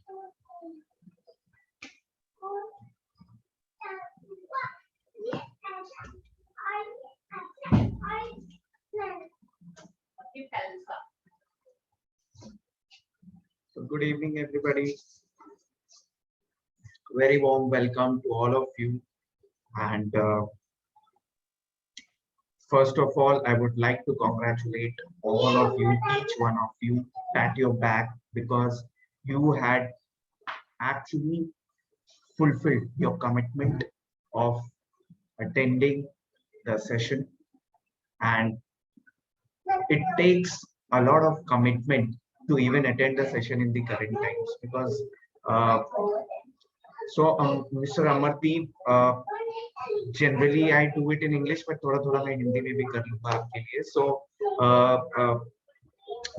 So good evening, everybody. Very warm welcome to all of you. And first of all, I would like to congratulate all of you, each one of you, pat your back because you had actually fulfilled your commitment of attending the session. And it takes a lot of commitment to even attend the session in the current times because uh, Mr. Amardeep, generally I do it in English, but थोड़ा थोड़ा मैं हिंदी में भी कर लूँगा आपके लिए. So,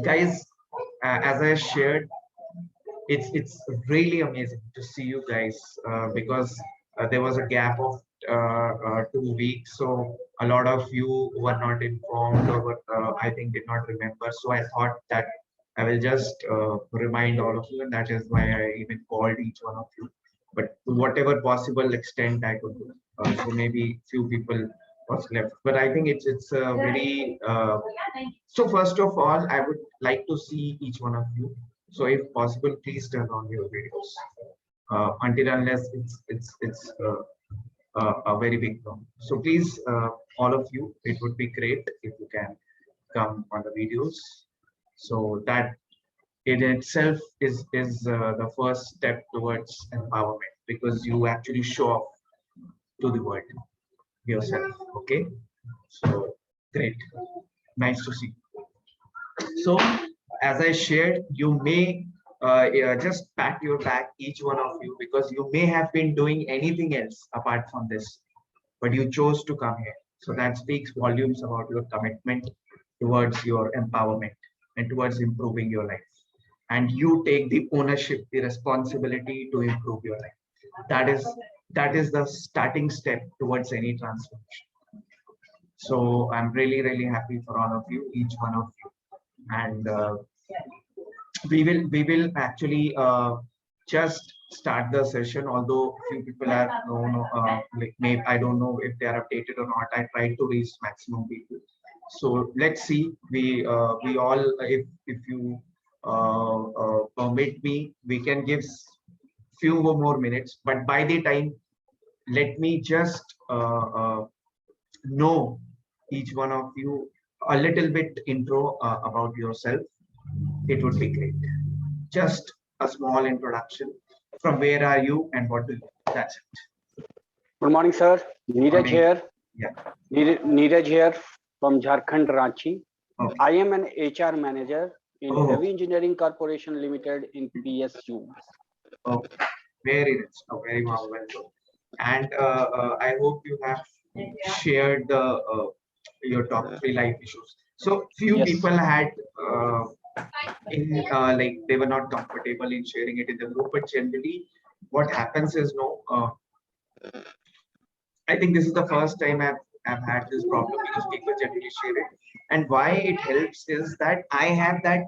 guys, as I shared, it's really amazing to see you guys because there was a gap of 2 weeks, so a lot of you were not informed or I think did not remember. So I thought that I will just remind all of you, and that is why I even called each one of you. But to whatever possible extent I could do. So maybe few people was left, but I think it's a very. So first of all, I would like to see each one of you. So if possible, please turn on your videos. Until unless it's a very big problem. So please, all of you, it would be great if you can come on the videos. So that in itself is the first step towards empowerment because you actually show off to the world yourself. Okay, so great, nice to see. So as I shared, you may yeah, just pat your back, each one of you, because you may have been doing anything else apart from this, but you chose to come here. So that speaks volumes about your commitment towards your empowerment and towards improving your life. And you take the ownership, the responsibility to improve your life. That is the starting step towards any transformation. So I'm really, really happy for all of you, each one of you. And we will actually just start the session, although few people are like maybe I don't know if they are updated or not. I try to reach maximum people, so let's see. We all, if you permit me, we can give few more minutes, but by the time, let me just know each one of you a little bit intro about yourself. It would be great. Just a small introduction. From where are you and what do you do? That's it. Good morning, sir. Neeraj here. Yeah. Neeraj here from Jharkhand, Ranchi. Okay. I am an HR manager in Oh. Heavy Engineering Corporation Limited in PSU. Oh, very rich. Oh, very warm welcome. And I hope you have shared your top 3 life issues. So few Yes. people had in like they were not comfortable in sharing it in the group, but generally what happens is I think this is the first time I've had this problem because people generally share it. And why it helps is that I have that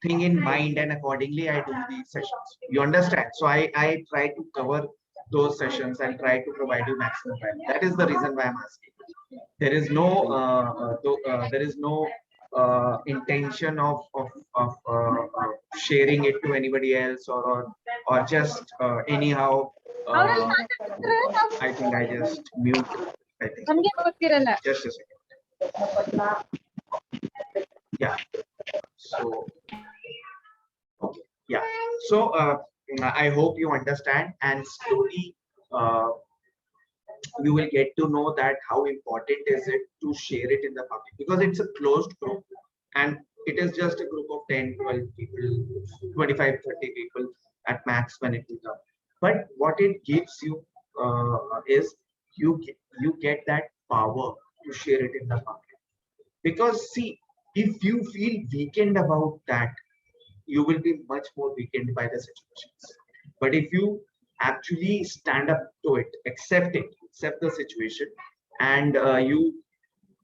thing in mind and accordingly I do these sessions. You understand? So I try to cover those sessions and try to provide you maximum value. That is the reason why I'm asking. There is no intention of sharing it to anybody else or just anyhow. I think I just mute. I think. Just a second. Yeah. So okay. Yeah. So I hope you understand, and slowly you will get to know that how important is it to share it in the public, because it's a closed group and it is just a group of 10, 12 people, 25, 30 people at max when it will come. But what it gives you is you get that power to share it in the public. Because see, if you feel weakened about that, you will be much more weakened by the situations. But if you actually stand up to it, accept it, accept the situation, and you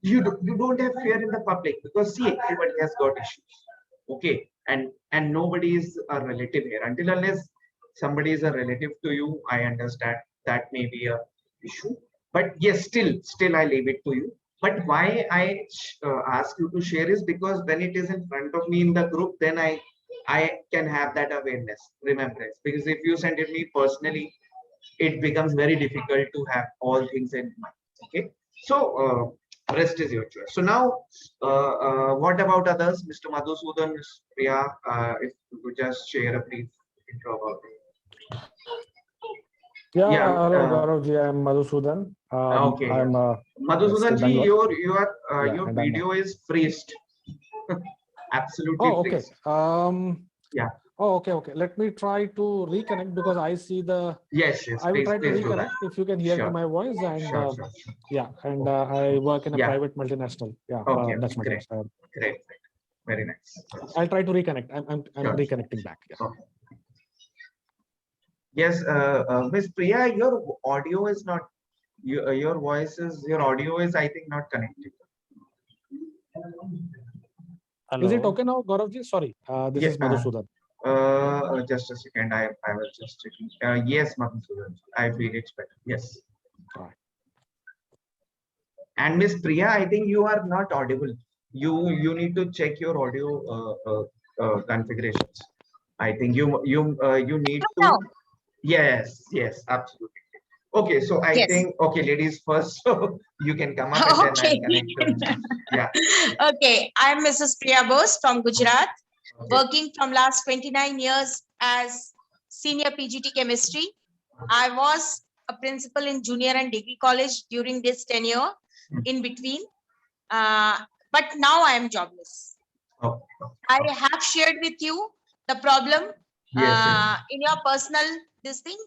don't have fear in the public, because see, everybody has got issues. Okay, and nobody is a relative here until unless somebody is a relative to you, I understand that may be a issue. But yes, still I leave it to you. But why I ask you to share is because when it is in front of me in the group, then I can have that awareness, remembrance. Because if you send it me personally, it becomes very difficult to have all things in mind. Okay, so rest is your choice. So now, what about others, Mr. Madhusudan, Ms. Priya? If you could just share a brief intro about it. Yeah, Yeah. hello, Gauravji. I'm Madhusudan. Okay. I'm Madhusudan based in ji, Bangalore. Yeah, your and video is freezed. Absolutely Oh, okay. freezed. Yeah. Oh, okay. Let me try to reconnect because I see the. Yes. I will Please, try to please do that. reconnect if you can hear to Sure. my voice and Sure. yeah, and I work in a Yeah. private multinational. Yeah, Okay. Dutch Great. multinational. Great. Very nice. I'll try to reconnect. I'm Sure. reconnecting back. Yeah. Okay. Yes, Miss Priya, your audio is not. Your voice is. Your audio is, I think, not connected. Hello. Is it okay now, Gauravji? Sorry, this is Madhusudan. Just a second. I was just checking. Yes, Madhusudan. I feel it's better. Yes. All right. And Miss Priya, I think you are not audible. You need to check your audio configurations. I think you need to. No. Yes, absolutely. Okay, so I think ladies first, so you can come up and then I'll connect. Yeah. Okay, I'm Mrs. Priya Bose from Gujarat, Okay. working from last 29 years as senior PGT chemistry. I was a principal in junior and degree college during this tenure in between, but now I am jobless. Oh. I have shared with you the problem Yes. in your personal this thing.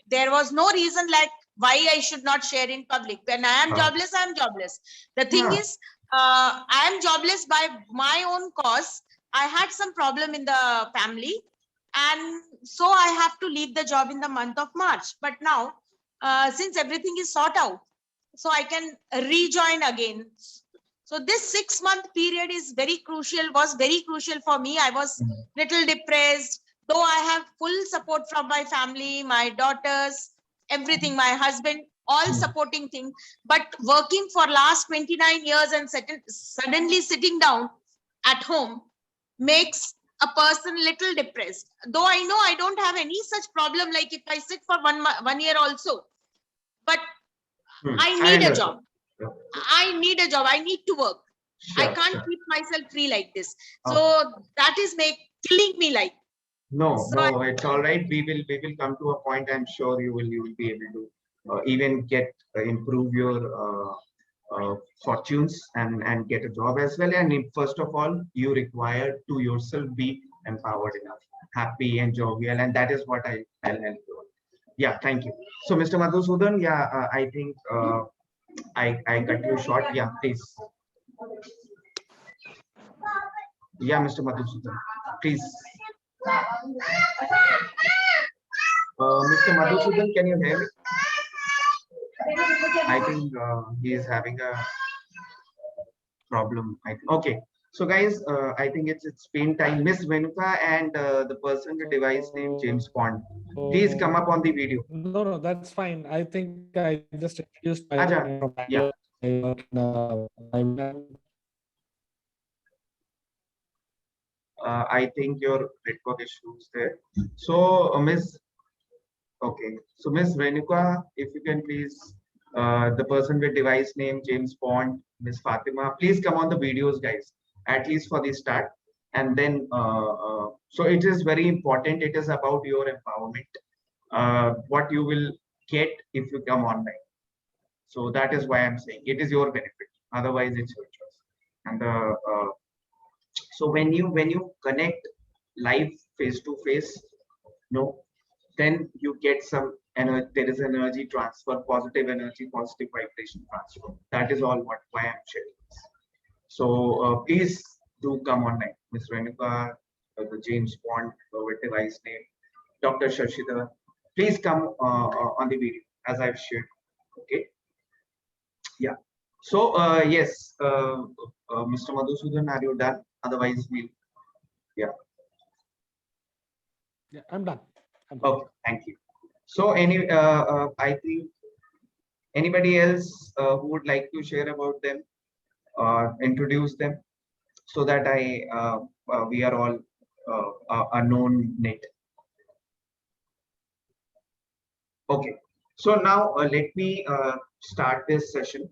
There was no reason like why I should not share in public. When I am jobless, I am jobless. The thing is, I am jobless by my own cause. I had some problem in the family, and so I have to leave the job in the month of March. But now, since everything is sorted out, so I can rejoin again. So this 6-month period is was very crucial for me. I was little depressed, though I have full support from my family, my daughters, everything, my husband, all supporting things. But working for last 29 years and suddenly sitting down at home makes a person little depressed. Though I know I don't have any such problem, like if I sit for 1 year also, but I need a job. I need a job. I need to work. Sure, I can't keep myself free like this. So that is killing me like. No, it's all right. We will come to a point. I'm sure you will be able to even get improve your fortunes and get a job as well. And first of all, you require to yourself be empowered enough, happy and jovial, and that is what I'll help you on. Yeah, thank you. So, Mr. Madhusudan, yeah, I think I cut you short. Yeah, please. Yeah, Mr. Madhusudan, please. Mr. Madhusudan, can you hear me? I think he is having a problem. Okay. So guys, I think it's pin time. Miss Venuka and the person with device name James Bond. Please come up on the video. No, that's fine. I think I just introduced my Yeah. I think your network issues there. So Miss, okay. So Miss Venuka, if you can please, the person with device name James Bond, Miss Fatima, please come on the videos, guys. At least for the start, and then so it is very important. It is about your empowerment, what you will get if you come online. So that is why I'm saying it is your benefit. Otherwise, it's your choice. And so when you connect live face to face, then you get some energy. There is energy transfer, positive energy, positive vibration transfer. That is all why I'm sharing this. So please do come online, Ms. Renuka, the James Bond with device name, Dr. Shashidhar. Please come on the video as I've shared. Okay. Yeah. So yes, Mr. Madhusudan, are you done? Otherwise, we'll. Yeah. Yeah, I'm done. Okay, thank you. So I think anybody else who would like to share about them or introduce them so that we are all a known net. Okay, so now let me start this session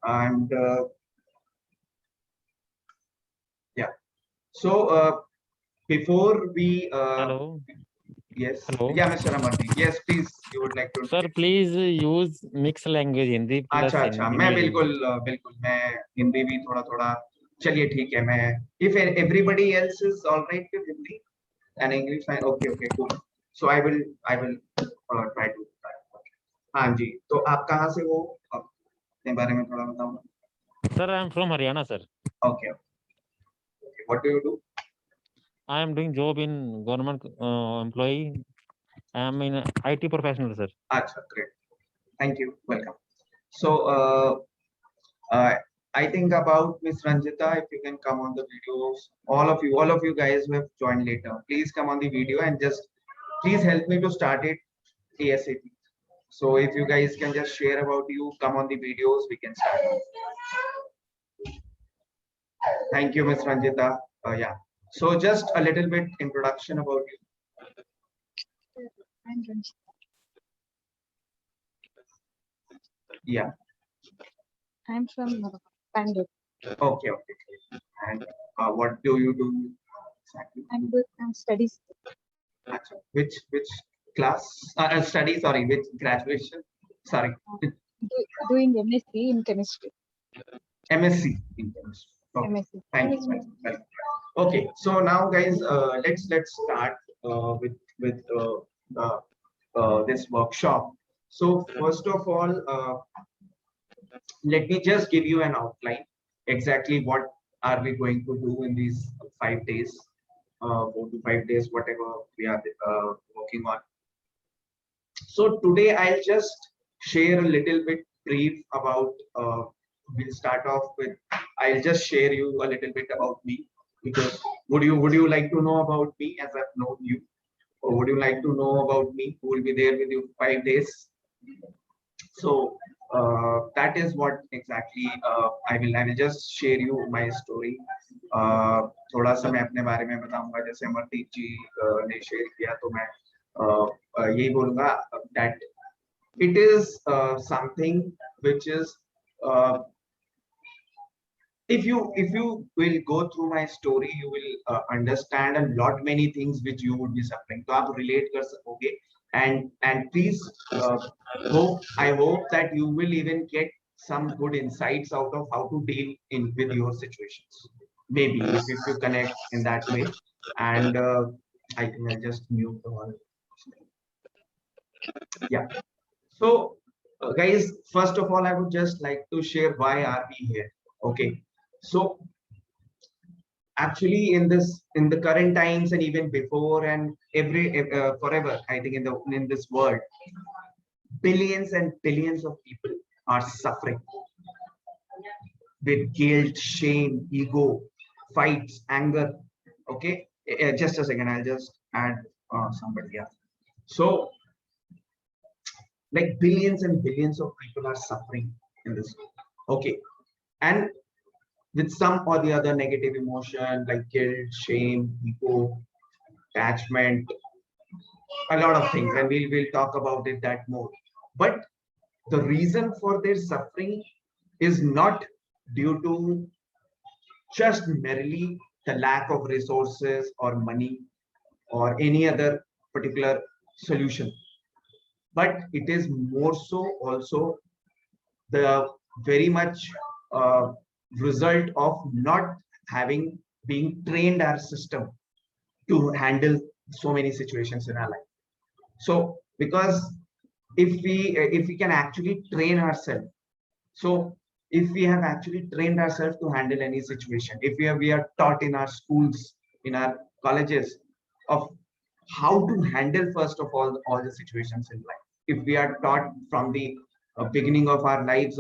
and yeah. So before we Hello. yes, Hello. yeah, Mr. Amardeep, yes, please, you would like to. Sir, please use mixed language Hindi plus अच्छा अच्छा, मैं English. बिल्कुल मैं हिंदी भी थोड़ा थोड़ा, चलिए ठीक है, मैं if everybody else is all right with Hindi and English, fine, okay, cool. So I will try to. हाँ जी, तो आप कहाँ से हो, अपने बारे में थोड़ा बताओ. Sir, I am from Haryana, sir. Okay. What do you do? I am doing job in government employee. I am in IT professional, sir. Acha, great. Thank you. Welcome. So I think about Miss Ranjita, if you can come on the videos, all of you guys who have joined later, please come on the video and just please help me to start it ASAP. So if you guys can just share about you, come on the videos, we can start. Thank you, Miss Ranjita. Yeah. So just a little bit introduction about you. Yeah. I'm from Bangalore. Okay. And what do you do exactly? I'm doing studies. Achha. Which class? Study, sorry, which graduation? Sorry. Doing MSc in chemistry. MSc in chemistry. Okay. MSc. Thank you. Well, okay, so now guys, let's start with this workshop. So first of all, let me just give you an outline. Exactly what are we going to do in these 5 days, 4 to 5 days, whatever we are working on. So today I'll just share a little bit brief about. We'll start off with. I'll just share you a little bit about me, because would you like to know about me as I've known you, or would you like to know about me who will be there with you 5 days? So that is what exactly I will just share you my story. थोड़ा सा मैं अपने बारे में बताऊंगा, जैसे अमरदीप जी ने share किया, तो मैं यही बोलूंगा that it is something which is if you will go through my story, you will understand a lot many things which you would be suffering, तो आप relate कर सकोगे, and please I hope that you will even get some good insights out of how to deal with your situations, maybe if you connect in that way. And I think I'll just mute the whole. Yeah. So guys, first of all, I would just like to share why are we here. Okay, so actually in the current times and even before and forever, I think in this world, billions and billions of people are suffering with guilt, shame, ego, fights, anger. Okay, just a second, I'll just add somebody else. So like billions and billions of people are suffering in this world. Okay, and with some or the other negative emotion like guilt, shame, ego, attachment, a lot of things, and we'll talk about it that more. But the reason for their suffering is not due to just merely the lack of resources or money or any other particular solution, but it is more so also the very much result of not having being trained our system to handle so many situations in our life. So because if we can actually train ourselves, so if we have actually trained ourselves to handle any situation, if we are taught in our schools, in our colleges, of how to handle first of all the situations in life, if we are taught from the beginning of our lives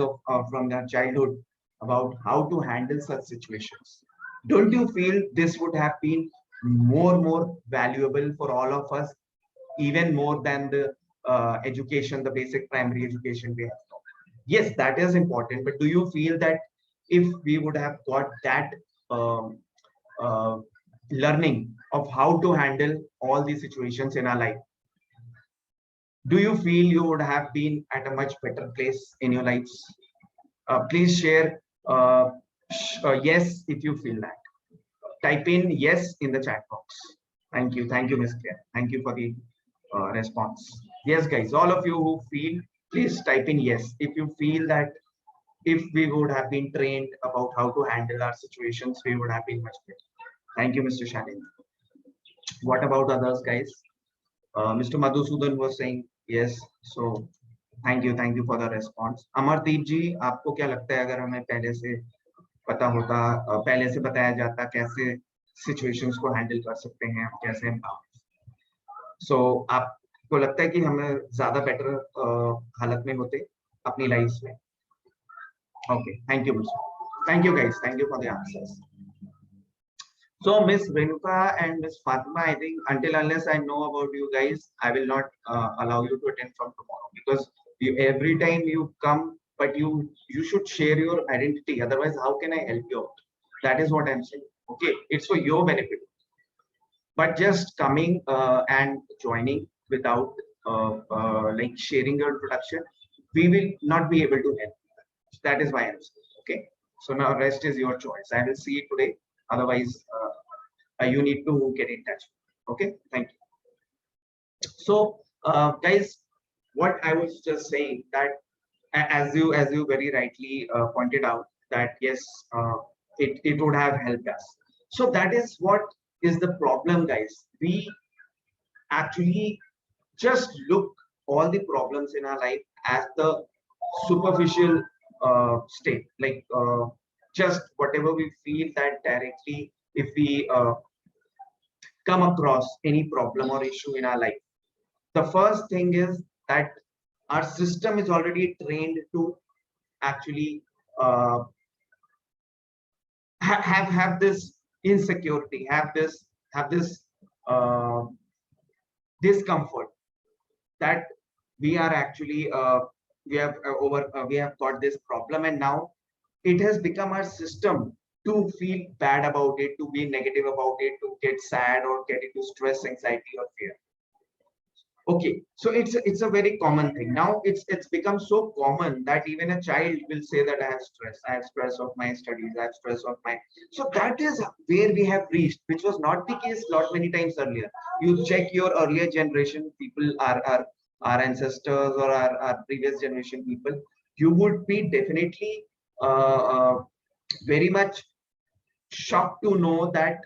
from their childhood about how to handle such situations, don't you feel this would have been more valuable for all of us even more than the education, the basic primary education we have taught. Yes, that is important, but do you feel that if we would have got that um, uh, learning of how to handle all these situations in our life, do you feel you would have been at a much better place in your lives? Please share yes if you feel that. Type in yes in the chat box. Thank you, Ms. Claire. Thank you for the response. Yes, guys, all of you who feel, please type in yes if you feel that if we would have been trained about how to handle our situations, we would have been much better. Thank you, Mr. Shalin. What about others, guys? Mr. Madhusudan was saying yes. So thank you for the response. Amardeep ji, आपको क्या लगता है अगर हमें पहले से पता होता, पहले से बताया जाता कैसे situations को handle कर सकते हैं, कैसे हम so आपको लगता है कि हमें ज़्यादा better हालत में होते अपनी lives में? Okay, thank you, thank you guys, thank you for the answers. So Miss Renuka and Miss Fatima, I think until unless I know about you guys, I will not allow you to attend from tomorrow, because every time you come, but you should share your identity. Otherwise, how can I help you out? That is what I'm saying. Okay, it's for your benefit. But just coming and joining without like sharing your introduction, we will not be able to help. That is why I'm saying. Okay, so now rest is your choice. I will see it today. Otherwise, you need to get in touch. Okay, thank you. So, guys, what I was just saying that as you very rightly pointed out that yes, it would have helped us. So that is what is the problem, guys. We actually just look all the problems in our life as the superficial state, like just whatever we feel that directly, if we come across any problem or issue in our life, the first thing is that our system is already trained to actually have this insecurity, have this discomfort that we are actually we have got this problem, and now it has become our system to feel bad about it, to be negative about it, to get sad or get into stress, anxiety, or fear. Okay, so it's a very common thing. Now it's become so common that even a child will say that I have stress of my studies, I have stress of my. So that is where we have reached, which was not the case lot many times earlier. You check your earlier generation people, our ancestors or our previous generation people, you would be definitely very much shocked to know that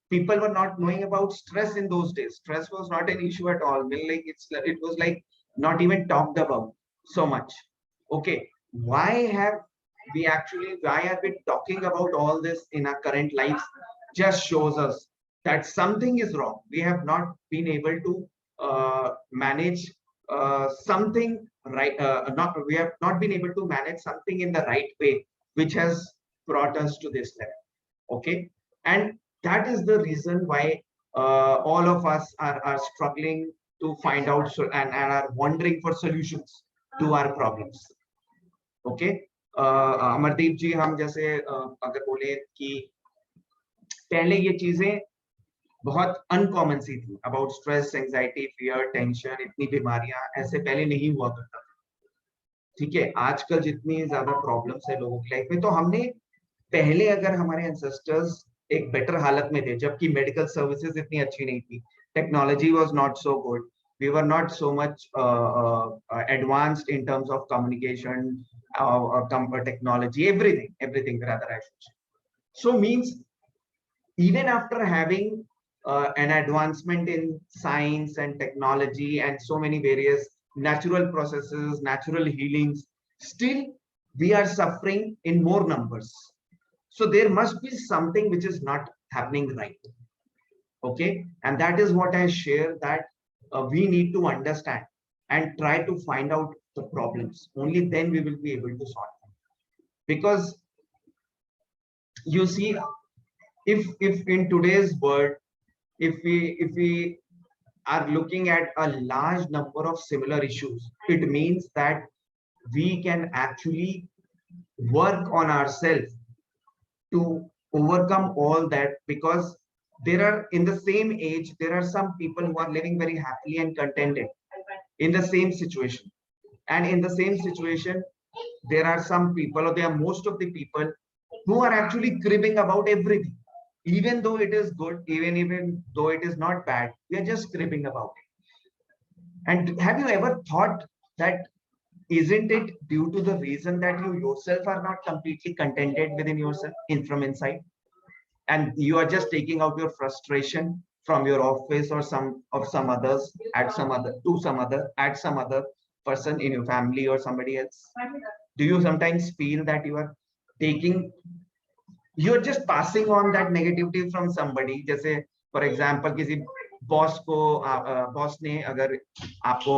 people were not knowing about stress in those days. Stress was not an issue at all. I mean, like it was like not even talked about so much. Okay, why are we talking about all this in our current lives? Just shows us that something is wrong. We have not been able to manage something right. We have not been able to manage something in the right way, which has brought us to this level. Okay, and that is the reason why all of us are struggling to find out and are wondering for solutions to our problems. Okay, Amardeep जी, हम जैसे अगर बोले कि पहले ये चीजें बहुत uncommon सी थी, about stress, anxiety, fear, tension, इतनी बीमारियां ऐसे पहले नहीं हुआ करता था. ठीक है, आजकल जितनी ज्यादा प्रॉब्लम्स है लोगों की लाइफ में, तो हमने पहले अगर हमारे एंसेस्टर्स एक बेटर हालत में थे, जबकि मेडिकल सर्विसेज इतनी अच्छी नहीं थी, technology was not so good, we were not so much advanced in terms of communication or technology, everything rather I should say. So means even after having an advancement in science and technology and so many various natural processes, natural healings, still we are suffering in more numbers. So there must be something which is not happening right. Okay, and that is what I share, that we need to understand and try to find out the problems. Only then we will be able to solve them. Because you see, if in today's world, if we are looking at a large number of similar issues, it means that we can actually work on ourselves to overcome all that, because there are, in the same age, there are some people who are living very happily and contented in the same situation. And in the same situation, there are some people, or there are most of the people who are actually cribbing about everything. Even though it is good, even though it is not bad, we are just cribbing about it. And have you ever thought that, isn't it due to the reason that you yourself are not completely contented within yourself, from inside, and you are just taking out your frustration from your office or some others at some other person in your family or somebody else? Do you sometimes feel that you're just passing on that negativity from somebody? जैसे for example किसी boss ने अगर आपको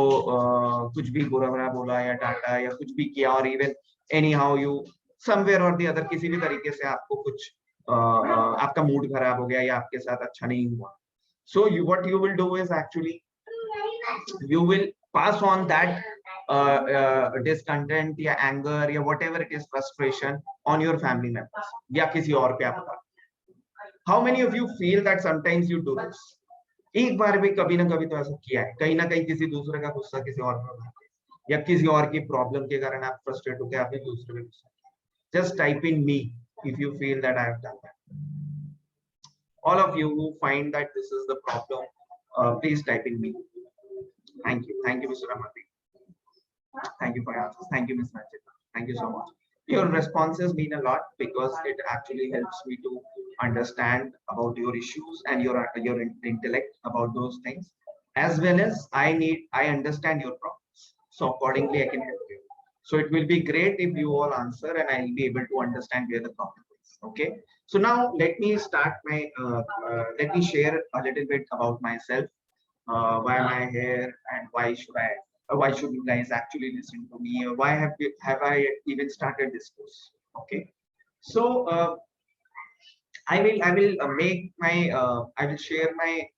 कुछ भी बुरा बोला या डांटा या कुछ भी किया, और even any how you somewhere और द अदर, किसी भी तरीके से आपको कुछ आपका मूड खराब हो गया या आपके साथ अच्छा नहीं हुआ, so what you will do is actually you will pass on that discontent या anger या whatever it is, frustration, on your family members या किसी और पे आप. How many of you feel that sometimes you do this? एक बार भी कभी ना कभी तो ऐसा किया है, कहीं ना कहीं किसी दूसरे का गुस्सा किसी और पर या किसी और की प्रॉब्लम के कारण आप फ्रस्ट्रेट होकर आपने दूसरे पे गुस्सा. Just type in me if you feel that I have done that. All of you who find that this is the problem, please type in me. Thank you, Mr. Ramati. Thank you for your answers. Thank you, Ms. Nachita. Thank you so much. Your responses mean a lot because it actually helps me to understand about your issues and your intellect about those things, as well as I understand your problems. So accordingly, I can help you. So it will be great if you all answer and I'll be able to understand where the problem is. Okay. So now let me start my, let me share a little bit about myself. Why am I here and why should you guys actually listen to me? Or why have I even started this course? Okay. So I will make my I will share my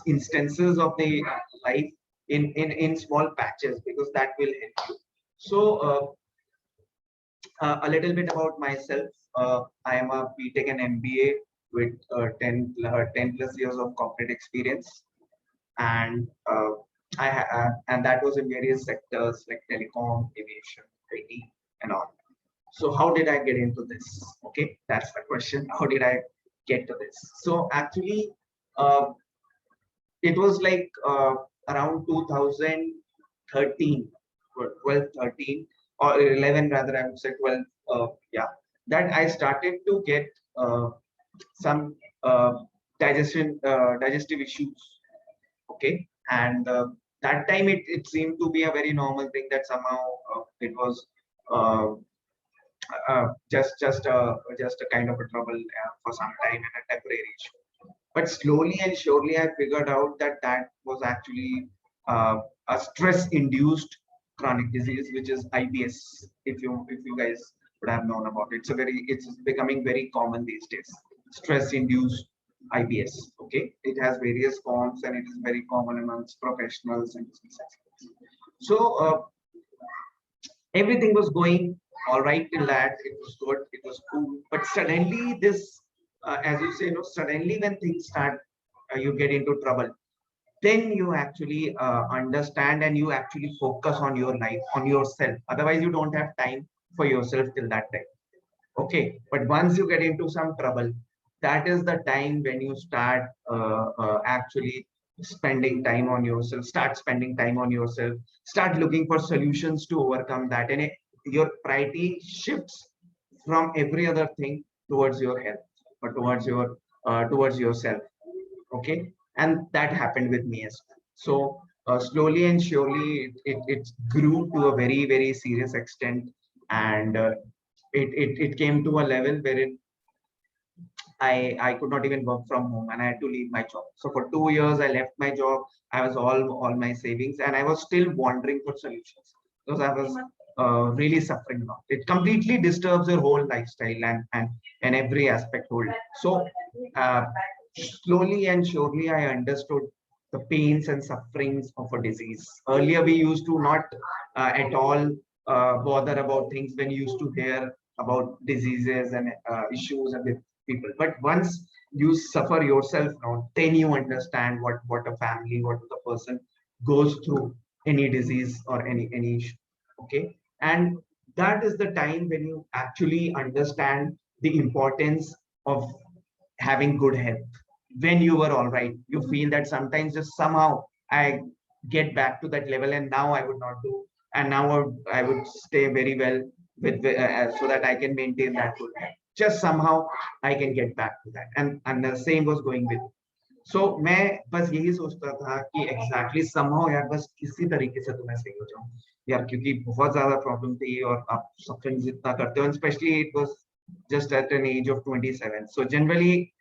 instances of the life in small patches, because that will help you. So a little bit about myself. I am a BTech and MBA with 10 plus years of corporate experience, and and that was in various sectors like telecom, aviation, IT, and all. So how did I get into this? Okay, that's the question. How did I get to this? So actually, it was like around 2013, 12, 13 or 11 rather, I would say 12. Yeah, that I started to get some digestive issues. Okay, and that time it seemed to be a very normal thing, that somehow it was just a kind of a trouble for some time and a temporary issue. But slowly and surely I figured out that that was actually a stress-induced chronic disease, which is IBS. If you guys would have known about it, it's becoming very common these days. Stress-induced IBS. Okay, it has various forms and it is very common amongst professionals and business experts. So everything was going all right till that. It was good, it was cool, but suddenly this, as you say, suddenly when things start, you get into trouble, then you actually understand and you actually focus on your life, on yourself. Otherwise you don't have time for yourself till that time. Okay, but once you get into some trouble, that is the time when you start actually spending time on yourself, start looking for solutions to overcome that, and your priority shifts from every other thing towards your health or towards yourself. Okay, and that happened with me as well. So slowly and surely it grew to a very, very serious extent, and it came to a level wherein I could not even work from home and I had to leave my job. So for 2 years I left my job. I was all my savings, and I was still wandering for solutions because I was really suffering now. It completely disturbs your whole lifestyle and every aspect whole. So slowly and surely I understood the pains and sufferings of a disease. Earlier, we used to not at all bother about things when you used to hear about diseases and issues and with people. But once you suffer yourself now, then you understand what a family, what the person goes through any disease or any issue. Okay, and that is the time when you actually understand the importance of having good health. When you were all right, you feel that sometimes just somehow I get back to that level, and now I would not do, and now I would stay very well with so that I can maintain that good health. Just somehow I can get back to that, and the same was going with. So मैं बस यही सोचता था कि exactly somehow यार बस किसी तरीके से तो मैं सही हो जाऊं यार, क्योंकि बहुत ज्यादा प्रॉब्लम थी और आप सफरिंग जितना करते हो, especially it was just at an age of 27. So generally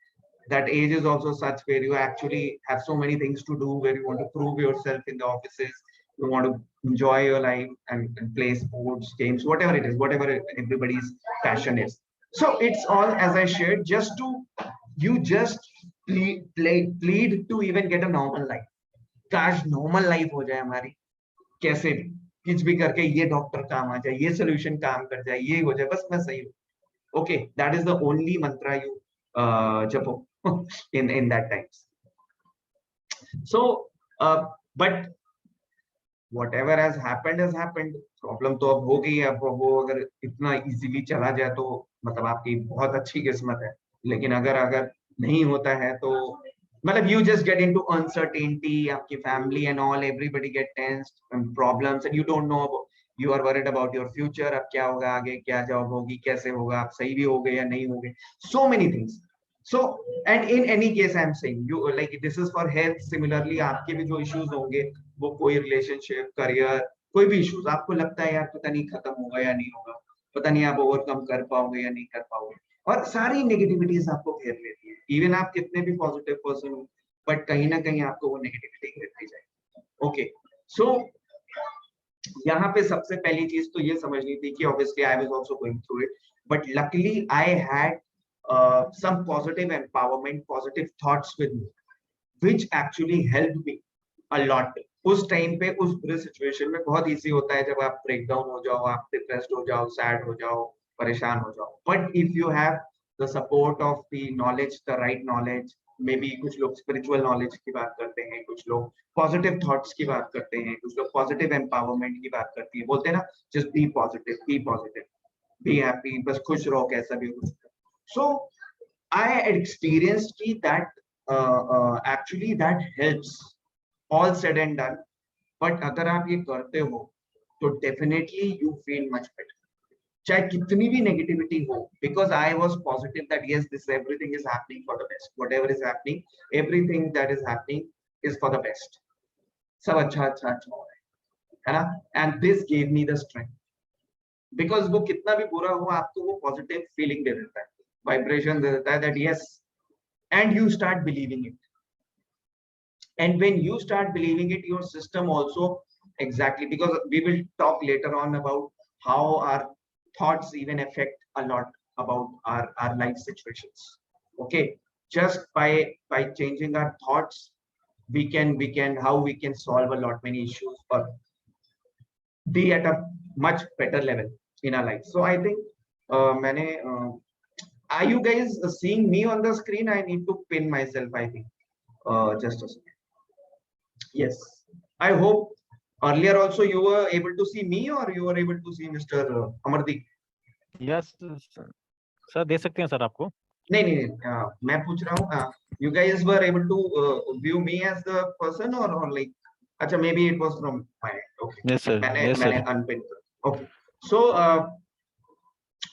that age is also such where you actually have so many things to do, where you want to prove yourself in the offices, you want to enjoy your life and play sports, games, whatever it is, whatever everybody's passion is. So it's all, as I shared, just to you just plead to even get a normal life. काश normal life हो जाए हमारी, कैसे भी कुछ भी करके ये डॉक्टर काम आ जाए, ये solution काम कर जाए, ये हो जाए, बस मैं सही हूँ. Okay, that is the only mantra you japo in that times. So but whatever has happened. Problem तो अब हो गई है. अब वो अगर इतना easily चला जाए तो मतलब आपकी बहुत अच्छी किस्मत है. लेकिन अगर नहीं होता है तो मतलब you just get into uncertainty, आपकी family and all, everybody get tensed and problems, and you don't know about, you are worried about your future. अब क्या होगा आगे, क्या जॉब होगी, कैसे होगा, आप सही भी होगे या नहीं होगे, so many things. So and in any case I am saying you like this is for health. Similarly आपके भी जो issues होंगे, वो कोई relationship, career, कोई भी issues आपको लगता है यार पता नहीं खत्म होगा या नहीं होगा, पता नहीं आप overcome कर पाओगे या नहीं कर पाओगे, और सारी negativities आपको घेर लेती है. Even आप कितने भी positive person हो, but कहीं ना कहीं आपको वो negativity घेरती जाएगी. Okay, so यहाँ पे सबसे पहली चीज तो ये समझनी थी कि obviously I was also going through it, but luckily I had some positive empowerment, positive thoughts with me, which actually helped me a lot. उस टाइम पे उस पूरे सिचुएशन में बहुत इजी होता है जब आप ब्रेक डाउन हो जाओ, आप डिप्रेस्ड हो जाओ, सैड हो जाओ, परेशान हो जाओ. But if you have the support of the knowledge, the right knowledge, may be कुछ लोग स्पिरिचुअल नॉलेज की बात करते हैं, कुछ लोग पॉजिटिव थॉट्स की बात करते हैं, कुछ लोग पॉजिटिव एम्पावरमेंट की बात करती है, बोलते हैं ना just be positive, be happy, बस खुश रहो, कैसा भी कुछ. So I experienced that actually that helps, all said and done. But अगर आप ये करते हो तो definitely you feel much better. चाहे कितनी भी negativity हो, because I was positive that yes, this everything is happening for the best. Whatever is happening, everything that is happening is for the best. सब अच्छा हो रहा है ना? And this gave me the strength. Because वो कितना भी बुरा हो, आपको वो positive feeling दे देता है, vibration दे देता है that yes, and you start believing it. And when you start believing it, your system also, exactly, because we will talk later on about how our thoughts even affect a lot about our life situations. Okay, just by changing our thoughts, we can how we can solve a lot many issues or be at a much better level in our life. So I think are you guys seeing me on the screen? I need to pin myself, I think. Just a second. Yes, I hope earlier also you were able to see me, or you were able to see Mr. Amardeep. Yes sir, दे सकते हैं sir आपको. नहीं, मैं पूछ रहा हूँ, you guys were able to view me as the person or like, अच्छा, maybe it was from my end. Okay. Yes sir. मैंने unpinned. Okay. So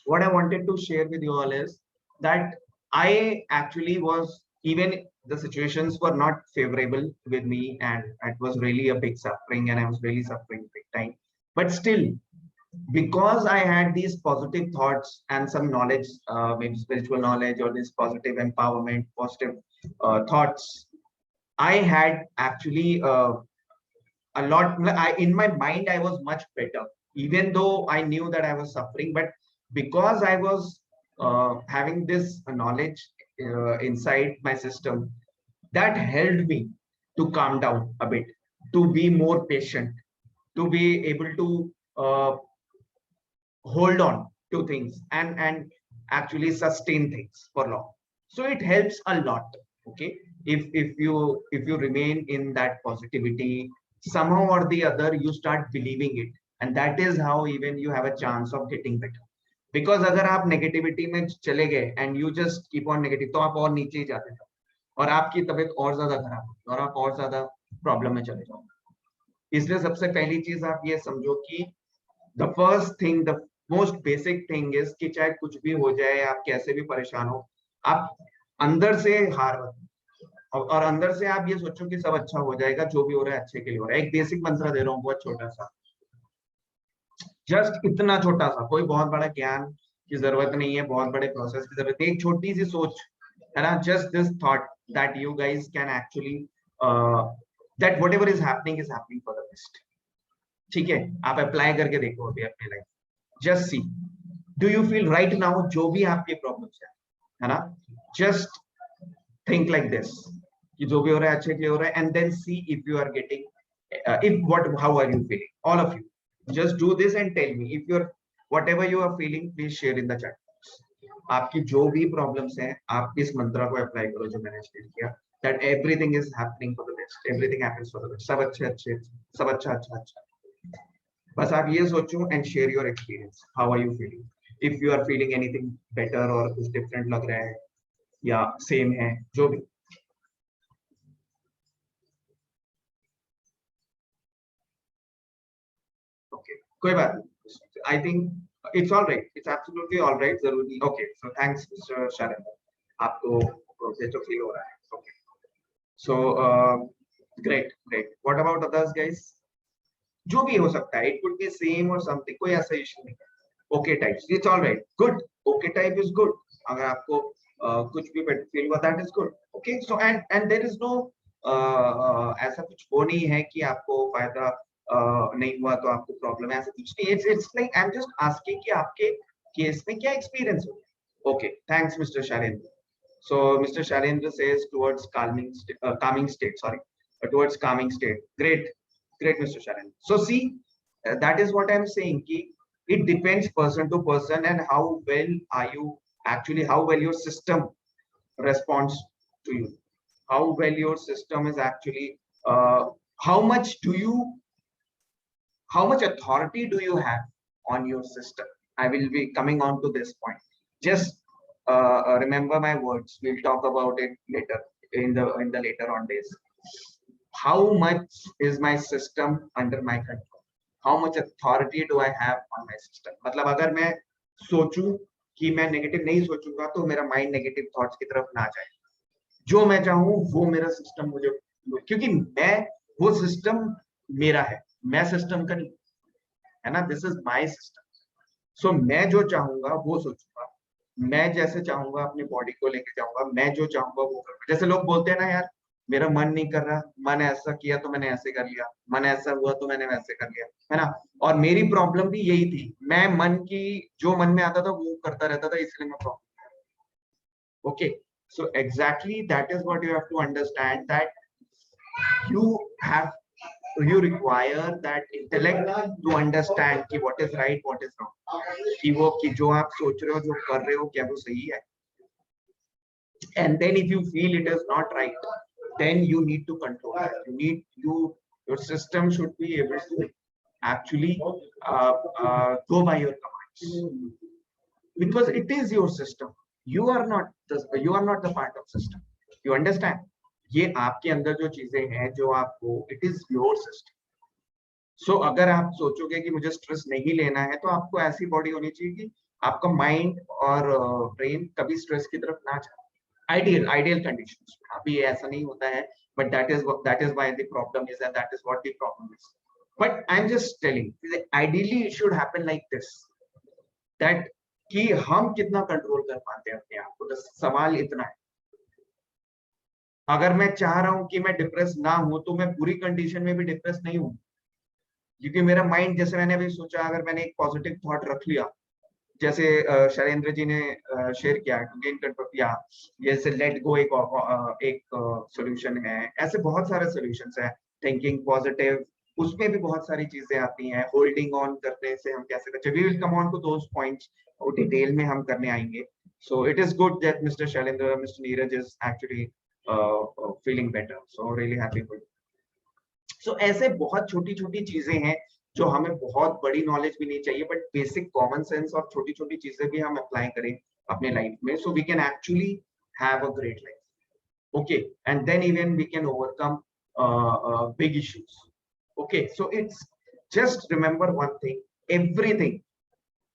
what I wanted to share with you all is that I actually was, even the situations were not favorable with me, and it was really a big suffering, and I was really suffering big time. But still, because I had these positive thoughts and some knowledge, maybe spiritual knowledge or this positive empowerment, positive thoughts, I had actually a lot. In my mind, I was much better, even though I knew that I was suffering. But because I was having this knowledge inside my system that helped me to calm down a bit, to be more patient, to be able to hold on to things and actually sustain things for long. So it helps a lot. Okay, if you remain in that positivity, somehow or the other you start believing it, and that is how even you have a chance of getting better. Because अगर आप negativity में चले गए and you just keep on negative, तो आप और नीचे ही जाते जाओ और आपकी तबीयत और ज्यादा खराब होगी और आप और ज्यादा प्रॉब्लम में चले जाओगे। इसलिए सबसे पहली चीज आप ये समझो कि the first thing, the most basic thing is कि चाहे कुछ भी हो जाए, आप कैसे भी परेशान हो, आप अंदर से हार मत, और अंदर से आप ये सोचो कि सब अच्छा हो जाएगा, जो भी हो रहा है अच्छे के लिए हो रहा है। एक बेसिक मंत्र दे रहा हूँ, बहुत छोटा सा, जस्ट इतना छोटा सा, कोई बहुत बड़ा ज्ञान की जरूरत नहीं है, बहुत बड़े प्रोसेस की जरूरत है, एक छोटी सी सोच है ना, just this thought that you guys can actually that whatever is happening for the best. ठीक है, आप अप्लाई करके देखो अभी अपने life, just see, do you feel right now जो भी आपके प्रॉब्लम्स है ना, जस्ट थिंक लाइक दिस कि जो भी हो रहा है अच्छे के लिए हो रहा है, and then see if you are getting if what how are you feeling, all of you just do this and tell me if you're whatever you are feeling, please share in the chat box. आपकी जो भी problems हैं, आप इस मंत्र को apply करो जो मैंने शेयर किया, that everything is happening for the best, everything happens for the best, सब अच्छे अच्छे, सब अच्छा अच्छा अच्छा। बस आप ये सोचो and share your experience, how are you feeling, if you are feeling anything better और कुछ different लग रहा है या same है, जो भी। कोई बात नहीं, I think it's all right, it's absolutely all right, जरूरी। Okay, so thanks Mr. Sharan, आपको बेस्ट फील हो रहा है। Okay, so great, what about others guys? जो भी हो सकता है, it could be same or something, कोई ऐसा इशू नहीं है। Okay types, it's all right, good, okay type is good, अगर आपको कुछ भी फील हुआ that is good। Okay, so and there is no ऐसा कुछ वो नहीं है कि आपको फायदा नहीं हुआ तो आपको प्रॉब्लम है, ऐसा कुछ नहीं। It's like I am just asking कि आपके केस में क्या एक्सपीरियंस हो। Okay, thanks mister Shailendra. So mister Shailendra says towards calming state, sorry, towards calming state, great Mr. Shailen. So see, that is what I am saying ki it depends person to person and how well are you actually, how well your system responds to you, how well your system is actually how much authority do you have on your system. I will be coming on to this point, just remember my words, we'll talk about it later in the later on days. How much is my system under my control, how much authority do I have on my system? मतलब अगर मैं सोचूं कि मैं negative नहीं सोचूंगा तो मेरा माइंड नेगेटिव थॉट्स की तरफ ना जाए, जो मैं चाहूं वो मेरा सिस्टम मुझे, क्योंकि मैं, वो सिस्टम मेरा है, मैं सिस्टम का नहीं, है ना, दिस इज माय सिस्टम। सो मैं जो चाहूंगा वो सोचूंगा, मैं जैसे चाहूंगा अपनी बॉडी को लेके जाऊंगा, मैं जो चाहूंगा वो करूंगा। जैसे लोग बोलते हैं ना, यार मेरा मन नहीं कर रहा, मन ऐसा किया तो मैंने ऐसे कर लिया, मन ऐसा हुआ तो मैंने वैसे कर लिया, है ना। और मेरी प्रॉब्लम भी यही थी, मैं मन की जो मन में आता था वो करता रहता था, इसलिए मैं problem. Okay, so exactly that is what you have to understand, that you require that intellect to understand कि what is right, what is wrong, कि वो कि जो आप सोच रहे हो, जो कर रहे हो, क्या वो सही है। And then if you feel it is not right, then you need to control that. Your system should be able to actually go by your commands, because it is your system. You are not the part of system. You understand? ये आपके अंदर जो चीजें हैं, जो आपको, it is your system. सो अगर आप सोचोगे कि मुझे स्ट्रेस नहीं लेना है, तो आपको ऐसी बॉडी होनी चाहिए कि आपका माइंड और ब्रेन कभी स्ट्रेस की तरफ ना जाए। आइडियल कंडीशंस में अभी ऐसा नहीं होता है, but that is why the problem is, and that is what the problem is. But I am just telling, ideally it should happen like this, that कि हम कितना कंट्रोल कर पाते हैं अपने आप को। सवाल इतना है, अगर मैं चाह रहा हूं कि मैं डिप्रेस ना हूं, तो मैं पूरी कंडीशन में भी डिप्रेस नहीं हूं, क्योंकि मेरा माइंड, जैसे मैंने अभी सोचा, अगर मैंने एक पॉजिटिव थॉट रख लिया जैसे शैलेंद्र जी ने शेयर किया टू गेन कंट्रोल, या जैसे लेट गो एक सॉल्यूशन है, ऐसे बहुत सारे सॉल्यूशंस हैं। थिंकिंग पॉजिटिव, उसमें भी बहुत सारी चीजें आती हैं। होल्डिंग ऑन करने से हम कैसे बचे, we will come on to those points, detail में हम करने आएंगे। So it is good that mister Shailendra, mister Neeraj is actually feeling better, so really happy for you. सो ऐसे बहुत छोटी छोटी चीजें हैं जो हमें बहुत बड़ी नॉलेज भी नहीं चाहिए, बट बेसिक कॉमन सेंस और छोटी छोटी चीजें भी हम अप्लाई करें अपने लाइफ में, so we can actually have a great life. Okay, and then even we can overcome big issues. Okay, so it's just remember one thing, everything,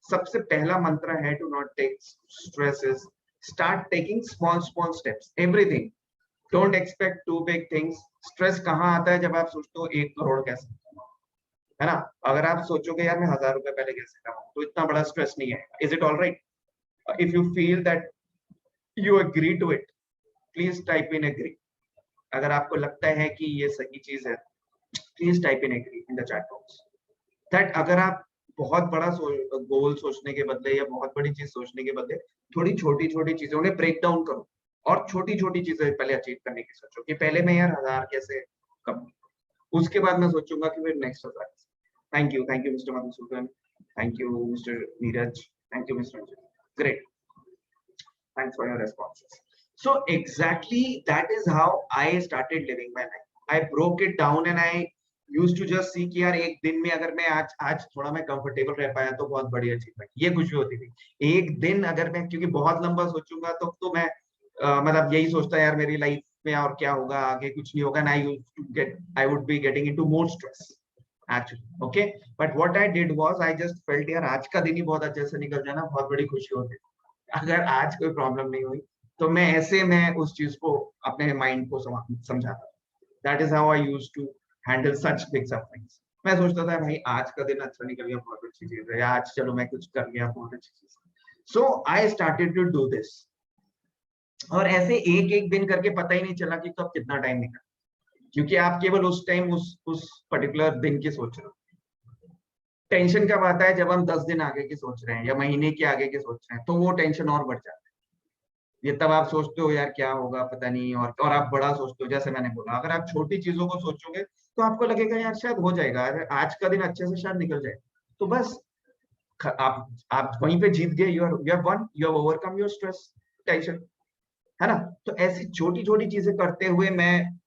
सबसे पहला मंत्र है to not take stress is start taking small small steps, everything. Don't expect to big things. Stress कहाँ आता है, जब आप सोचते हो 1 करोड़ कैसे, है ना? अगर आप सोचोगे यार मैं 1000 रुपए पहले कैसे कमाऊं, तो इतना बड़ा स्ट्रेस नहीं है। Is it all right? If you feel that you agree to it, please type in agree. अगर आपको लगता है कि ये सही चीज है, please type in agree in the chat box. That अगर आप बहुत बड़ा गोल सोचने के बदले या बहुत बड़ी चीज सोचने के बदले थोड़ी छोटी छोटी चीजों में ब्रेक डाउन करो, और छोटी छोटी चीजें पहले अचीव करने की सोचो कि पहले मैं यार 1000 कैसे कमाऊं, उसके बाद मैं सोचूंगा कि फिर next 1000। Thank you Mr. Madhusudan, thank you Mr. Neeraj, thank you Mr. Anjali. Great, thanks for your responses. So exactly that is how I started living my life. I broke it down and I used to just see कि यार एक दिन में अगर मैं आज थोड़ा मैं कंफर्टेबल रह पाया तो बहुत बड़ी अचीवमेंट, ये खुशी होती थी। एक दिन अगर मैं, क्योंकि बहुत लंबा सोचूंगा तो मैं मतलब यही सोचता यार मेरी लाइफ में और क्या होगा, आगे कुछ नहीं होगा, and I would be getting into more stress actually. Okay, but what I did was I just felt यार आज का दिन ही बहुत अच्छे से निकल जाए ना, बहुत बड़ी खुशी होती है। अगर आज कोई प्रॉब्लम नहीं हुई तो मैं उस चीज को अपने माइंड को समझाता। That is how I used to handle such big sufferings. मैं सोचता था भाई आज का दिन अच्छा निकल गया, बहुत अच्छी चीज है, आज चलो मैं कुछ कर लिया, बहुत अच्छी चीज। So I started to do this, और ऐसे एक एक दिन करके पता ही नहीं चला कि कब कितना टाइम निकला, क्योंकि आप केवल उस टाइम उस पर्टिकुलर दिन की सोच रहे हो। टेंशन कब आता है, जब हम 10 दिन आगे की सोच रहे हैं या महीने के आगे की सोच रहे हैं, तो वो टेंशन और बढ़ जाता है। ये तब आप सोचते हो यार क्या होगा पता नहीं, और आप बड़ा सोचते हो। जैसे मैंने बोला, अगर आप छोटी चीजों को सोचोगे तो आपको लगेगा यार शायद हो जाएगा, आज का दिन अच्छे से शायद निकल जाएगा, तो बस आप वहीं पे जीत गए। You have one, you have overcome your stress tension, है ना? तो ऐसी छोटी छोटी चीजें करते हुए मैं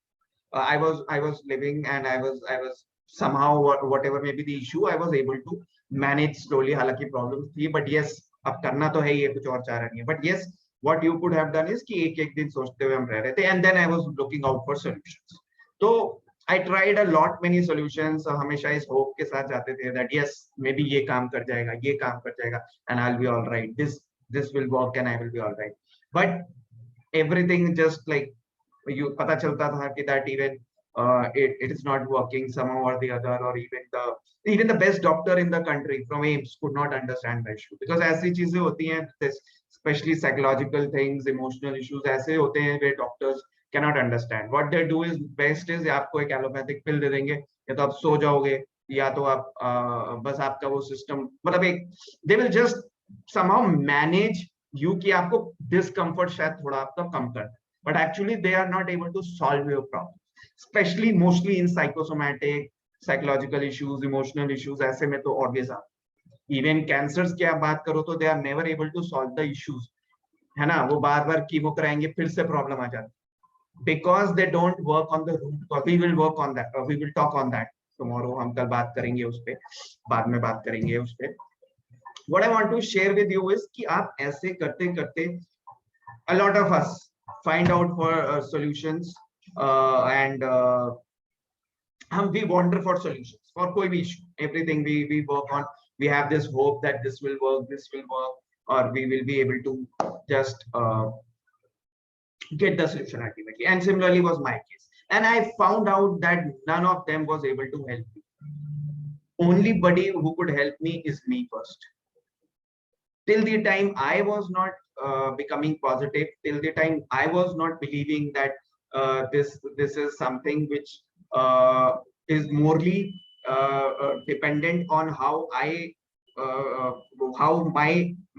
I was living, and I was somehow, whatever may be the issue, I was able to manage slowly. हालांकि problems थी, but yes, अब करना तो है, ये कुछ और चारा नहीं है। But yes, what you could have done is कि एक एक दिन सोचते हुए हम रह रहे थे, and then I was looking out for solutions. तो I tried a lot many solutions, हमेशा इस hope के साथ जाते थे that yes, maybe ये काम कर जाएगा, ये काम कर जाएगा, and I'll be all right. This will work, and I will be all right. But everything just like you पता चलता था कि that even it is not working somehow or the other, or even the best doctor in the country from AIIMS could not understand the issue, because ऐसी चीजें होती हैं, especially psychological things, emotional issues ऐसे होते हैं where doctors cannot understand. What they do is best is आपको एक allopathic पिल दे देंगे, या तो आप सो जाओगे, या तो आप बस आपका वो सिस्टम मतलब एक they will just somehow manage you कि आपको discomfort शायद थोड़ा आपका कम करना, but actually they are not able to solve your problem, especially mostly in psychosomatic, psychological issues, emotional issues। ऐसे में तो obvious है, even cancers की आप बात करो तो they are never able to solve the issues, है ना? वो बार बार कीमो कराएंगे, फिर से प्रॉब्लम आ जाती, because they don't work on the root cause. We will work on that, we will talk on that tomorrow. हम कल बात करेंगे उस पे, बाद में बात करेंगे उस पे। What I want to share with you is कि आप ऐसे करते करते a lot of us find out for solutions, and we wander for solutions for कोई भी issue, everything we work on, we have this hope that this will work, or we will be able to just get the solution ultimately. And similarly was my case, and I found out that none of them was able to help me. Only buddy who could help me is me first. Till the time I was not becoming positive, till the time I was not believing that this is something which is morally dependent on how my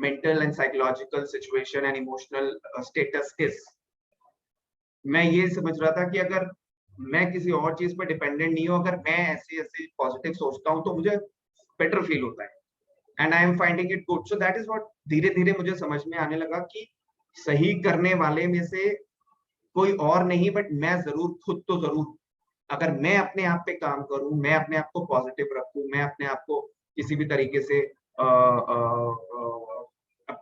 mental and psychological situation and emotional status is. मैं ये समझ रहा था कि अगर मैं किसी और चीज पर डिपेंडेंट नहीं हूँ, अगर मैं ऐसे ऐसे पॉजिटिव सोचता हूँ तो मुझे बेटर फील होता है, and I am finding it good. So that is what धीरे धीरे मुझे समझ में आने लगा कि सही करने वाले में से कोई और नहीं, बट मैं जरूर खुद तो जरूर. अगर मैं अपने आप पे काम करूं, मैं अपने आप को पॉजिटिव रखूं, मैं अपने आप को किसी भी तरीके से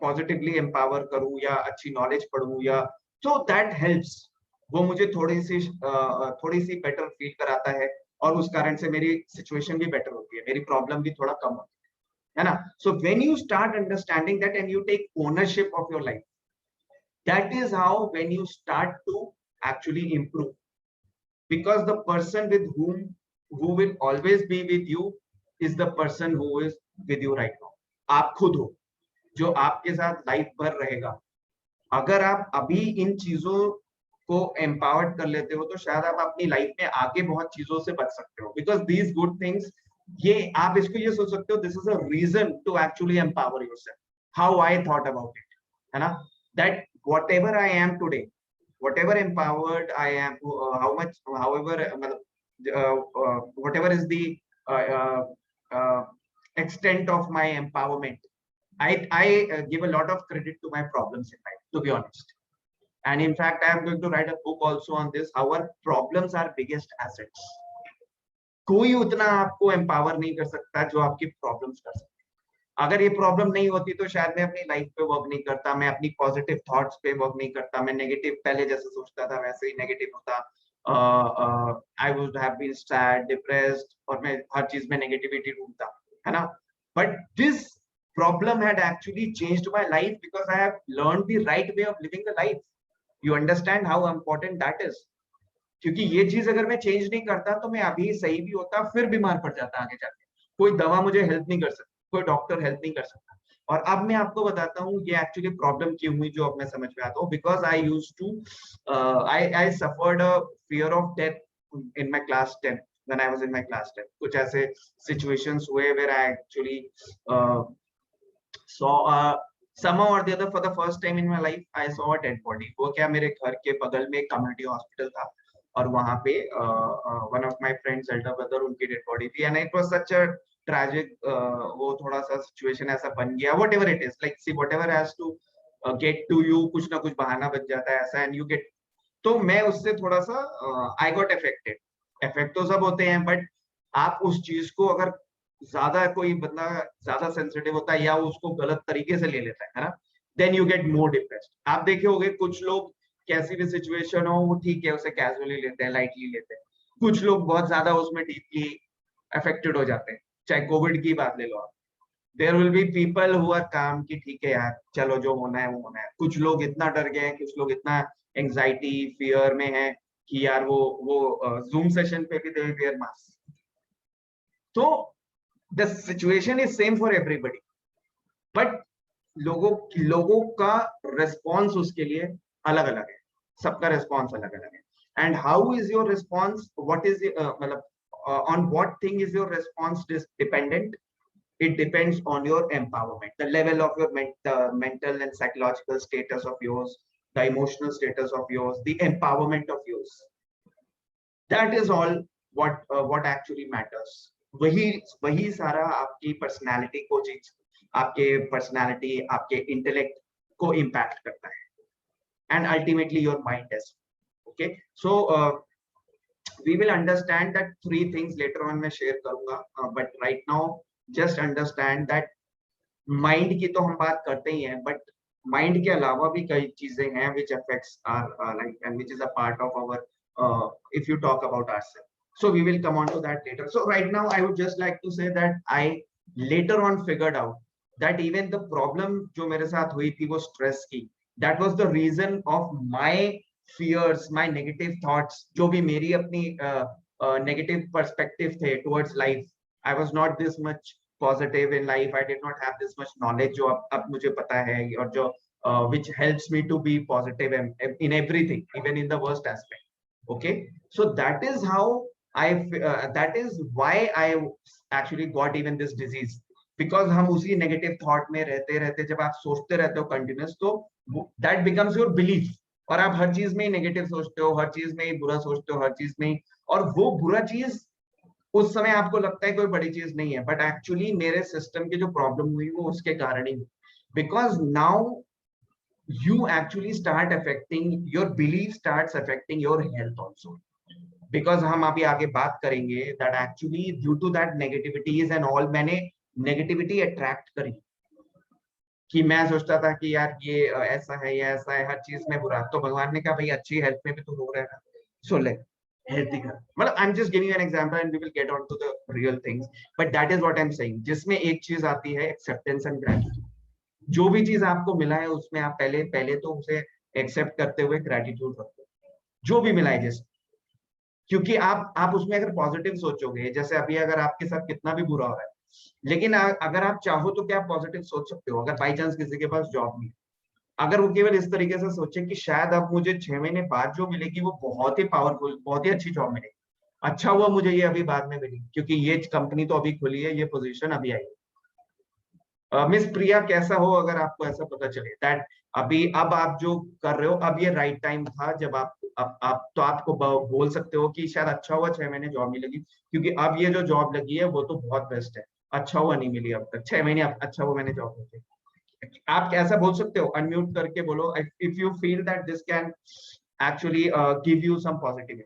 पॉजिटिवली एम्पावर करूं या अच्छी नॉलेज पढ़ूं, या सो दैट हेल्प्स. वो मुझे थोड़ी सी बेटर फील कराता है, और उस कारण से मेरी सिचुएशन भी बेटर होती है, मेरी प्रॉब्लम भी थोड़ा कम होती है ना. So when you start understanding that and you take ownership of your life, that is how when you start to actually improve, because the person with who will always be with you is the person who is with you right now. आप खुद हो जो आपके साथ life भर रहेगा. अगर आप अभी इन चीजों को एम्पावर्ड कर लेते हो तो शायद आप अपनी लाइफ में आगे बहुत चीजों से बच सकते हो, बिकॉज दीज गुड थिंग्स, ये आप इसको ये सोच सकते हो, this is a reason to actually empower yourself. How I thought about it, है ना, that whatever I am today, whatever empowered I am, whatever is the extent of my empowerment, I give a lot of credit to my problems in life, to be honest. And in fact, I am going to write a book also on this, how our problems are biggest assets. कोई उतना आपको empower नहीं कर सकता जो आपकी problems कर सकता. अगर ये प्रॉब्लम नहीं होती तो शायद मैं अपनी लाइफ पे वर्क नहीं करता, मैं अपनी पॉजिटिव थॉट्स पे वर्क नहीं करता, मैं नेगेटिव पहले जैसे सोचता था वैसे ही नेगेटिव होता. I would have been sad, depressed, और मैं हर चीज में नेगेटिविटी ढूंढता, है ना. But this problem had actually changed my life because I have learned the right way of living the life. You understand how important that is. क्योंकि ये चीज अगर मैं चेंज नहीं करता तो मैं अभी सही भी होता, फिर बीमार पड़ जाता आगे जाके. कोई दवा मुझे हेल्प नहीं कर सकती, कोई डॉक्टर हेल्प नहीं कर सकता. और अब मैं आपको बताता हूँ ये एक्चुअली प्रॉब्लम क्यों हुई, जो अब मैं समझ में आता हूँ. Because I used to I suffered a fear of death in my class 10. When I was in my class 10, कुछ ऐसे सिचुएशंस हुए where I actually saw somehow or the other for the first time in my life I saw a dead body. वो क्या, मेरे घर के बगल में एक कम्युनिटी हॉस्पिटल था और वहाँ पे one of my friends elder brother, उनकी डेड बॉडी थी, and it was such a tragic, वो थोड़ा सा सिचुएशन ऐसा बन गया. whatever it is, like see whatever has to get to you, कुछ ना कुछ बहाना बन जाता है ऐसा, and you get. तो मैं उससे थोड़ा सा I got affected. इफेक्ट तो सब होते हैं, बट आप उस चीज को अगर ज्यादा, कोई बंदा ज्यादा सेंसिटिव होता है या उसको गलत तरीके से ले लेता है ना, then you get more depressed. आप देखे होंगे कुछ लोग कैसी भी सिचुएशन हो वो ठीक है, उसे कैजुअली लेते हैं, लाइटली लेते हैं. कुछ लोग बहुत ज्यादा उसमें डीपली अफेक्टेड हो जाते हैं. चाहे कोविड की बात ले लो आप, there will be people who are calm कि ठीक है यार चलो जो होना है वो होना है. कुछ लोग इतना डर गए हैं, कुछ लोग इतना एंजाइटी फियर में है कि यार वो जूम सेशन पे भी दे वेयर मास्क. तो the situation is same for everybody, but लोगों का response उसके लिए अलग अलग है, सबका response अलग अलग है. and how is your response, what is on what thing is your response dependent? It depends on your empowerment, the level of your mental and psychological status of yours, the emotional status of yours, the empowerment of yours. That is all what actually matters. वही सारा आपकी personality को change, आपके personality, आपके intellect को impact करता है, and ultimately your mind age. Okay, so we will understand that 3 things later on मैं शेयर करूंगा, but right now just understand that mind की तो हम बात करते ही हैं, बट माइंड के अलावा भी कई चीजें हैं which affects our life and which is a part of our if you talk about ourselves. So we will come on to that later. So right now I would just like to say that I later on figured out that even the problem जो मेरे साथ हुई थी वो stress की, that was the reason of my fears, my negative thoughts, जो भी मेरी अपनी negative perspective थे towards life. I was not this much positive in life. I did not have this much knowledge जो अब मुझे पता है, और जो which helps me to be positive in everything, even in the worst aspect. Okay, so that is how that is why I actually got even this disease, because हम उसी negative thought में रहते रहते, जब आप सोचते रहते हो कंटिन्यूस, तो दैट बिकम्स योर बिलीफ, और आप हर चीज में ही नेगेटिव सोचते हो, हर चीज में ही बुरा सोचते हो, हर चीज में ही, और वो बुरा चीज उस समय आपको लगता है कोई बड़ी चीज नहीं है, बट एक्चुअली मेरे सिस्टम की जो प्रॉब्लम हुई वो उसके कारण ही हुई, because now you actually start affecting your belief starts affecting your health also, because हम अभी आगे बात करेंगे that actually due to that negativities and all, मैंने नेगेटिविटी अट्रैक्ट करी कि मैं सोचता था कि यार ये ऐसा है या ऐसा है, हर चीज में बुरा, तो भगवान ने कहा भाई अच्छी हेल्थ में भी तो हो रहा है, सो ले हेल्थी कर, मतलब I am just giving an example and we will get on to the real things, but that is what I am saying, जिसमें एक चीज आती है एक्सेप्टेंस एंड ग्रेटिट्यूड। जो भी चीज आपको मिला है उसमें आप पहले तो उसे एक्सेप्ट करते हुए ग्रेटिट्यूड रखो, जो भी मिला है जैसे, क्योंकि आप उसमें अगर पॉजिटिव सोचोगे, जैसे अभी अगर आपके साथ कितना भी बुरा हो रहा है, लेकिन अगर आप चाहो तो क्या पॉजिटिव सोच सकते हो, अगर बाई चांस किसी के पास जॉब नहीं है, अगर वो केवल इस तरीके से सोचे कि शायद अब मुझे 6 महीने बाद जो मिलेगी वो बहुत ही पावरफुल, बहुत ही अच्छी जॉब मिलेगी, अच्छा हुआ मुझे ये अभी बाद में मिली, क्योंकि ये कंपनी तो अभी खुली है, ये पोजीशन अभी आई है। मिस प्रिया कैसा हो, अगर आपको ऐसा पता चले दैट अभी अब आप जो कर रहे हो, अब ये राइट टाइम था जब आप तो आपको बोल सकते हो कि शायद अच्छा हुआ 6 महीने जॉब नहीं लगी, क्योंकि अब ये जो जॉब लगी है वो तो बहुत बेस्ट है, अच्छा हुआ नहीं मिली अब तक 6 महीने, अच्छा हुआ मैंने जॉब लगी। आप ऐसा बोल सकते हो, अनम्यूट करके बोलो, if you feel that this can actually give you some positivity.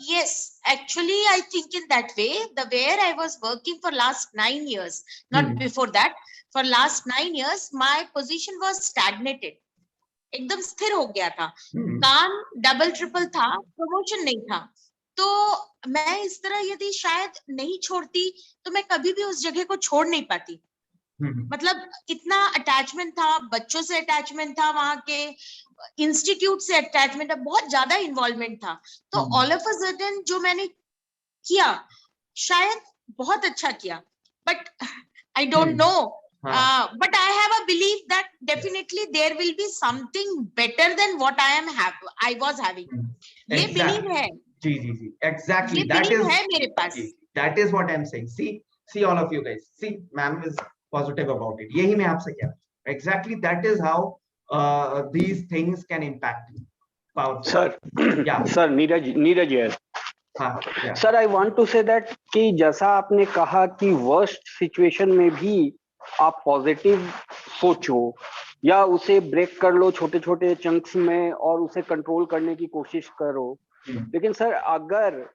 Yes, actually, I think in that way, the where I was working for last 9 years, not before that, for last 9 years, my position was stagnated. एकदम स्थिर हो गया था, काम double triple था, promotion नहीं था, तो मैं इस तरह यदि शायद नहीं छोड़ती तो मैं कभी भी उस जगह को छोड़ नहीं पाती। मतलब इतना अटैचमेंट था, बच्चों से अटैचमेंट था, वहां के इंस्टीट्यूट से अटैचमेंट था, बहुत ज्यादा इन्वॉल्वमेंट था, तो ऑल ऑफ अ सडन जो मैंने किया शायद बहुत अच्छा किया, but I don't no, but I have a belief that definitely there will be something better than what I was having. ये belief है, जी जी जी, exactly, ये that belief is है मेरे पास, that is what I am saying. See all of you guys, see ma'am is positive about it, यही मैं आपसे कह रहा हूँ, exactly that is how these things can impact you. Sir, yeah sir, Neeraj है। हाँ sir, I want to say that कि जैसा आपने कहा कि वर्स्ट सिचुएशन में भी आप पॉजिटिव सोचो या उसे ब्रेक कर लो छोटे छोटे चंक्स में और उसे कंट्रोल करने की कोशिश करो, लेकिन सर अगर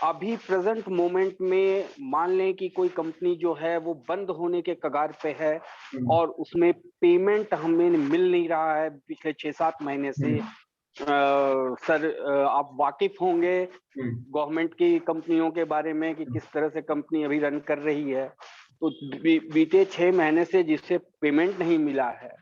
अभी प्रेजेंट मोमेंट में मान लें कि कोई कंपनी जो है वो बंद होने के कगार पे है और उसमें पेमेंट हमें मिल नहीं रहा है पिछले 6-7 महीने से, सर आप वाकिफ होंगे गवर्नमेंट की कंपनियों के बारे में कि किस तरह से कंपनी अभी रन कर रही है, तो बीते 6 महीने से जिससे पेमेंट नहीं मिला है,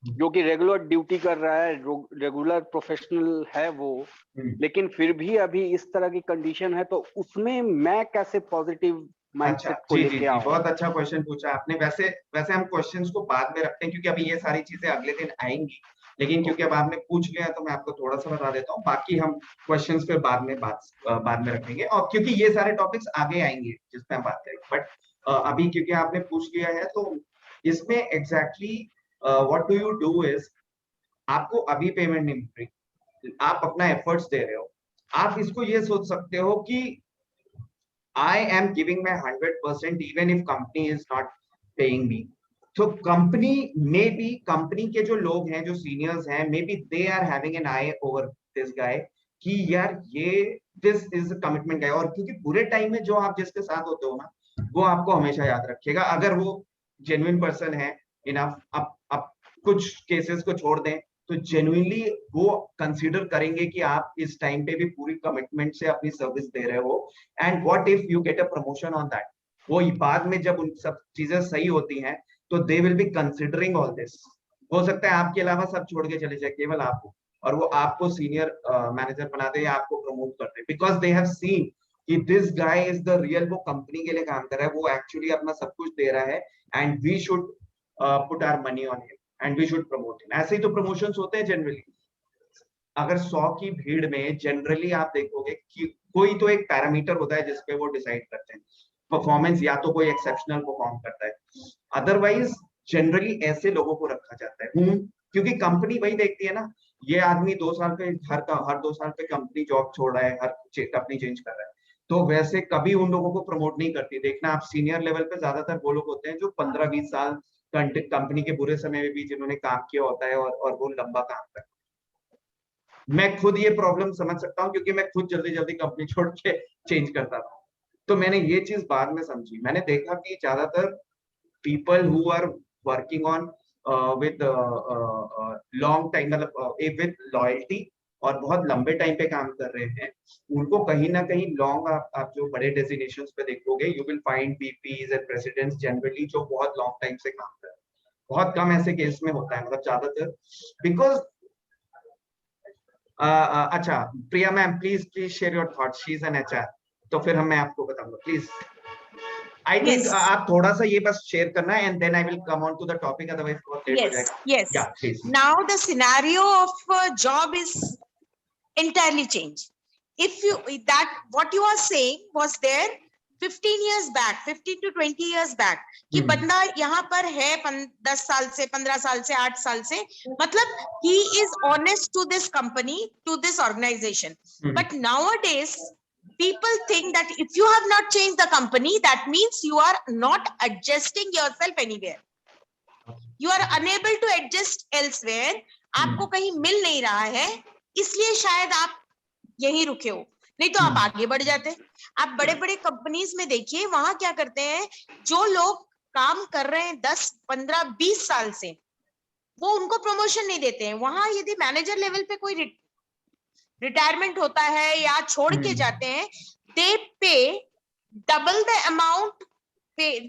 जो कि रेगुलर ड्यूटी कर रहा है, रेगुलर प्रोफेशनल है वो, लेकिन फिर भी अभी इस तरह की कंडीशन है, तो उसमें मैं कैसे पॉजिटिव माइंडसेट को लेके आऊं? बहुत अच्छा क्वेश्चन पूछा आपने। वैसे हम क्वेश्चंस को बाद में रखते हैं क्योंकि अभी ये सारी चीजें अगले दिन आएंगी, लेकिन क्योंकि अब आपने पूछ लिया तो मैं आपको थोड़ा सा बता देता हूँ, बाकी हम क्वेश्चंस पे बाद में रखेंगे, और क्योंकि ये सारे टॉपिक्स आगे आएंगे जिस पे हम बात करेंगे, बट अभी क्योंकि आपने पूछ लिया है तो इसमें exactly what do you do is, आपको अभी पेमेंट नहीं मिल रही, आप अपना एफर्ट्स दे रहे हो, आप इसको ये सोच सकते हो कि I am giving my 100% even if company is not paying me. So company के जो लोग हैं, जो सीनियर्स हैं, maybe they are having an eye over this guy कि यार ये this is a commitment guy, और क्योंकि बुरे टाइम में जो आप जिसके साथ होते हो ना, वो आपको हमेशा याद रखेगा, अगर वो genuine person है enough, आप कुछ केसेस को छोड़ दें तो जेन्युइनली वो कंसीडर करेंगे कि आप इस टाइम पे भी पूरी कमिटमेंट से अपनी सर्विस दे रहे हो, and what if you get a promotion on that, वो बाद में जब उन सब चीजें सही होती हैं तो they will be considering all this, हो सकता है आपके अलावा सब छोड़ के चले जाए केवल आपको, और वो आपको सीनियर मैनेजर बना दे या आपको प्रमोट कर दे, बिकॉज दे हैव सीन कि this guy is the real, वो कंपनी के लिए काम कर रहा है, वो एक्चुअली अपना सब कुछ दे रहा है, and we should put our money on him and we should promote him. ऐसे ही तो प्रमोशंस होते हैं जनरली, अगर 100 की भीड़ में जनरली आप देखोगे कि कोई तो एक पैरामीटर होता है जिसपे वो डिसाइड करते हैं, परफॉर्मेंस या तो कोई एक्सेप्शनल परफॉर्म करता है, अदरवाइज जनरली ऐसे लोगों को रखा जाता है क्योंकि कंपनी वही देखती है ना, ये आदमी 2 साल पे हर 2 साल पे कंपनी जॉब छोड़ रहा है, हर कंपनी चेंज कर रहा है, तो वैसे कभी उन लोगों को प्रमोट नहीं करती। देखना आप सीनियर लेवल पे ज्यादातर वो लोग होते हैं जो 15-20 साल कंपनी के बुरे समय में भी जिन्होंने काम किया होता है और वो लंबा काम करते हैं। मैं खुद ये प्रॉब्लम समझ सकता हूँ क्योंकि मैं खुद जल्दी जल्दी कंपनी छोड़ के चेंज करता था, तो मैंने ये चीज बाद में समझी। मैंने देखा कि ज्यादातर people who are working on with long time, मतलब विद लॉयल्टी और बहुत लंबे टाइम पे काम कर रहे हैं, उनको कहीं ना कहीं लॉन्ग, आप जो बड़े डेजिग्नेशंस पे देखोगे, you will find VPs and presidents generally जो बहुत लॉन्ग टाइम से काम कर रहे हैं। बहुत कम ऐसे केस में होता है, मतलब ज्यादातर बिकॉज अच्छा Priya ma'am, please share your thoughts, she is an HR, तो फिर मैं आपको बताऊंगा प्लीज। I think Yes. आप थोड़ा सा ये बस शेयर करना है and then I will come on to the topic, otherwise बहुत लेट हो Yes, जाएगा। yes. या please. Now the scenario of a job is entirely changed. If you that what you are saying was there 15 years back, 15 to 20 years back, कि बंदा यहाँ पर है 10 साल से, 15 साल से, 8 साल से, मतलब he is honest to this company, to this organization. But nowadays people think that if you have not changed the company, that means you are not adjusting yourself anywhere. You are unable to adjust elsewhere. आपको कहीं मिल नहीं रहा है, इसलिए शायद आप यहीं रुके हो, नहीं तो आप आगे बढ़ जाते। आप बड़े बड़े कंपनीज में देखिए, वहां क्या करते हैं, जो लोग काम कर रहे हैं 10, 15, 20 साल से, वो उनको प्रमोशन नहीं देते हैं। वहां यदि मैनेजर लेवल पे कोई रिटायरमेंट होता है या छोड़ के जाते हैं, दे पे डबल द अमाउंट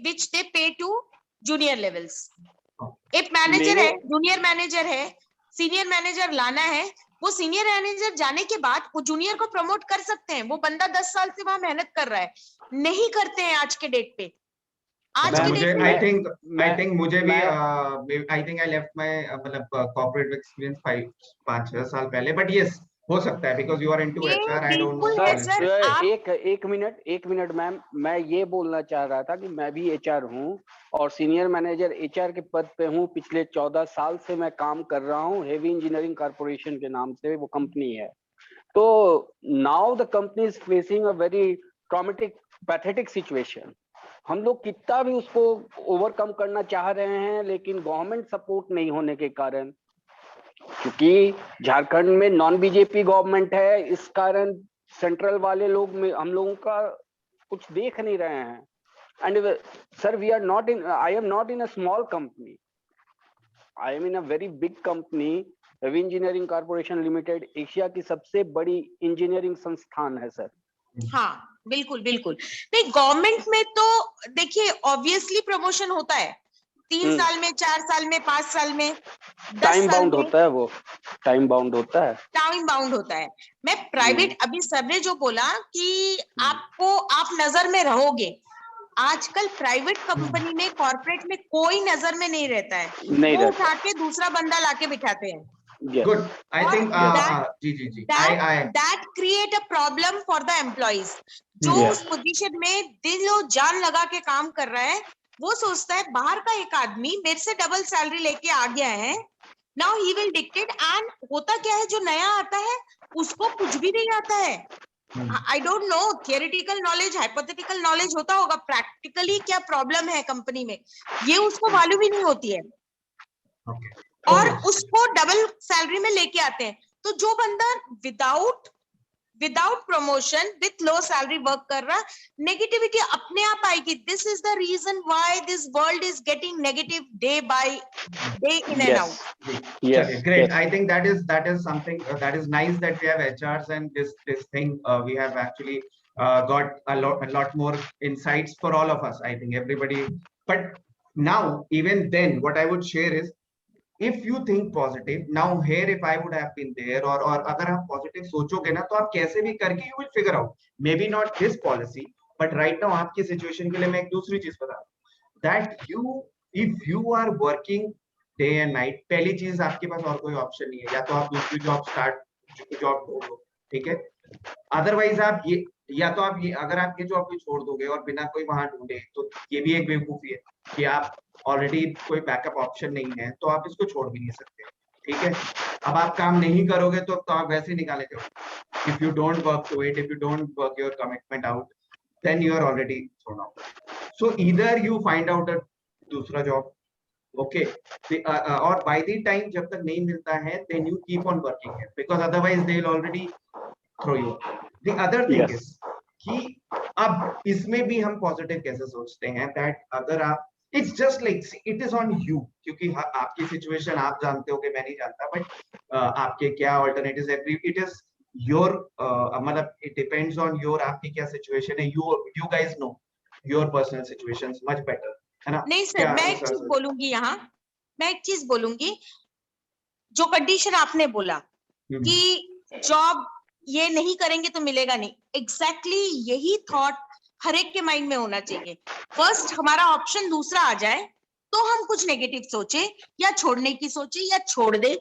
विच दे पे टू जूनियर लेवल्स। एक मैनेजर है, जूनियर मैनेजर है, सीनियर मैनेजर लाना है, वो सीनियर मैनेजर जाने के बाद वो जूनियर को प्रमोट कर सकते हैं। वो बंदा 10 साल से वहां मेहनत कर रहा है, नहीं करते हैं आज के डेट पे। आज के डेट में आई थिंक मुझे भी I think I left my मतलब कॉर्पोरेट एक्सपीरियंस 5-6 साल पहले, बट यस हो सकता है because you are into HR, I don't know. एक मिनट मैम, मैं ये बोलना चाह रहा था कि मैं भी HR हूँ और सीनियर मैनेजर HR के पद पे हूँ। पिछले 14 साल से मैं काम कर रहा हूँ, हेवी इंजीनियरिंग कॉर्पोरेशन के नाम से वो कंपनी है। तो now the company is facing a very traumatic pathetic situation. हम लोग कितना भी उसको ओवरकम करना चाह रहे हैं, लेकिन गवर्नमेंट सपोर्ट नहीं होने के कारण, क्योंकि झारखंड में नॉन बीजेपी गवर्नमेंट है, इस कारण सेंट्रल वाले लोग में हम लोगों का कुछ देख नहीं रहे हैं। And sir, we are not in, I am not in a small company, I am in a very big company. Heavy engineering corporation limited Asia की सबसे बड़ी इंजीनियरिंग संस्थान है सर। हाँ बिल्कुल बिल्कुल। नहीं, गवर्नमेंट में तो देखिए ऑब्वियसली प्रमोशन होता है, 3 साल में, 4 साल में, 5 साल में, 10 टाइम साल बाउंड में होता है, वो टाइम बाउंड होता है, टाइम बाउंड होता है। मैं प्राइवेट, अभी सर ने जो बोला कि आपको, आप नजर में रहोगे, आजकल प्राइवेट कंपनी में, कॉर्पोरेट में कोई नजर में नहीं रहता है, नहीं वो रहता। उठा के दूसरा बंदा लाके बिठाते हैं। गुड, आई थिंक जी that create a problem for the employees. जो उस पोजीशन में दिलो जान लगा के काम कर रहा है, वो सोचता है बाहर का एक आदमी मेरे से डबल सैलरी लेके आ गया है, now he will dictate. And होता क्या है, जो नया आता है उसको कुछ भी नहीं आता है। आई don't no, theoretical knowledge, hypothetical knowledge होता होगा, प्रैक्टिकली क्या प्रॉब्लम है कंपनी में ये उसको मालूम ही नहीं होती है, और उसको डबल सैलरी में लेके आते हैं। तो जो बंदा without promotion with low salary work कर रहा, नेगेटिविटी अपने आप आएगी। This is the reason why this world is getting negative day by day, in and out. Yes, great. I think that is something that is nice that we have HRs, and this thing we have actually got a lot more insights for all of us. I think everybody. But now, even then, what I would share is, if you think positive, now here if I would have been there, or अगर आप positive सोचोगे ना, तो आप कैसे भी करके you will figure out. Maybe not this policy, but right now आपकी situation के लिए मैं एक दूसरी चीज बता दूं, that if you are working day and night, पहली चीज आपके पास और कोई ऑप्शन नहीं है, या तो आप दूसरी जॉब ढूंढो, ठीक है, अदरवाइज आप ये, या तो आप ये, अगर आप ये जॉब भी छोड़ दोगे और बिना कोई वहां ढूंढे, तो ये भी एक बेवकूफी है कि आप ऑलरेडी कोई बैकअप ऑप्शन नहीं है तो आप इसको छोड़ भी नहीं सकते, ठीक है। अब आप काम नहीं करोगे तो आप वैसे ही निकाले जाओगे। If you don't work to it, if you don't work your commitment out, then you are already thrown out. So either you find out a दूसरा जॉब, ओके, और बाय द टाइम जब तक नहीं मिलता है, then you keep on working it, because otherwise they will already throw you. The other thing Yes. Is कि अब इसमें भी हम पॉजिटिव कैसे सोचते हैं, दैट अगर आप, it's just like it is on you, क्योंकि आपकी सिचुएशन आप जानते हो कि मैं नहीं जानता, बट आपके क्या ऑल्टरनेटिव्स है, इट इज योर, मतलब इट डिपेंड्स ऑन योर, आपकी क्या सिचुएशन है, you guys know your personal situations much better, है ना। नहीं सर, क्या मैं एक चीज बोलूंगी यहाँ, मैं एक चीज बोलूंगी, जो कंडीशन आपने बोला कि जॉब ये नहीं करेंगे तो मिलेगा नहीं, एग्जैक्टली यही थॉट हर एक के माइंड में होना चाहिए। फर्स्ट हमारा ऑप्शन दूसरा आ जाए तो हम कुछ नेगेटिव सोचे या छोड़ने की सोचे या छोड़ दे।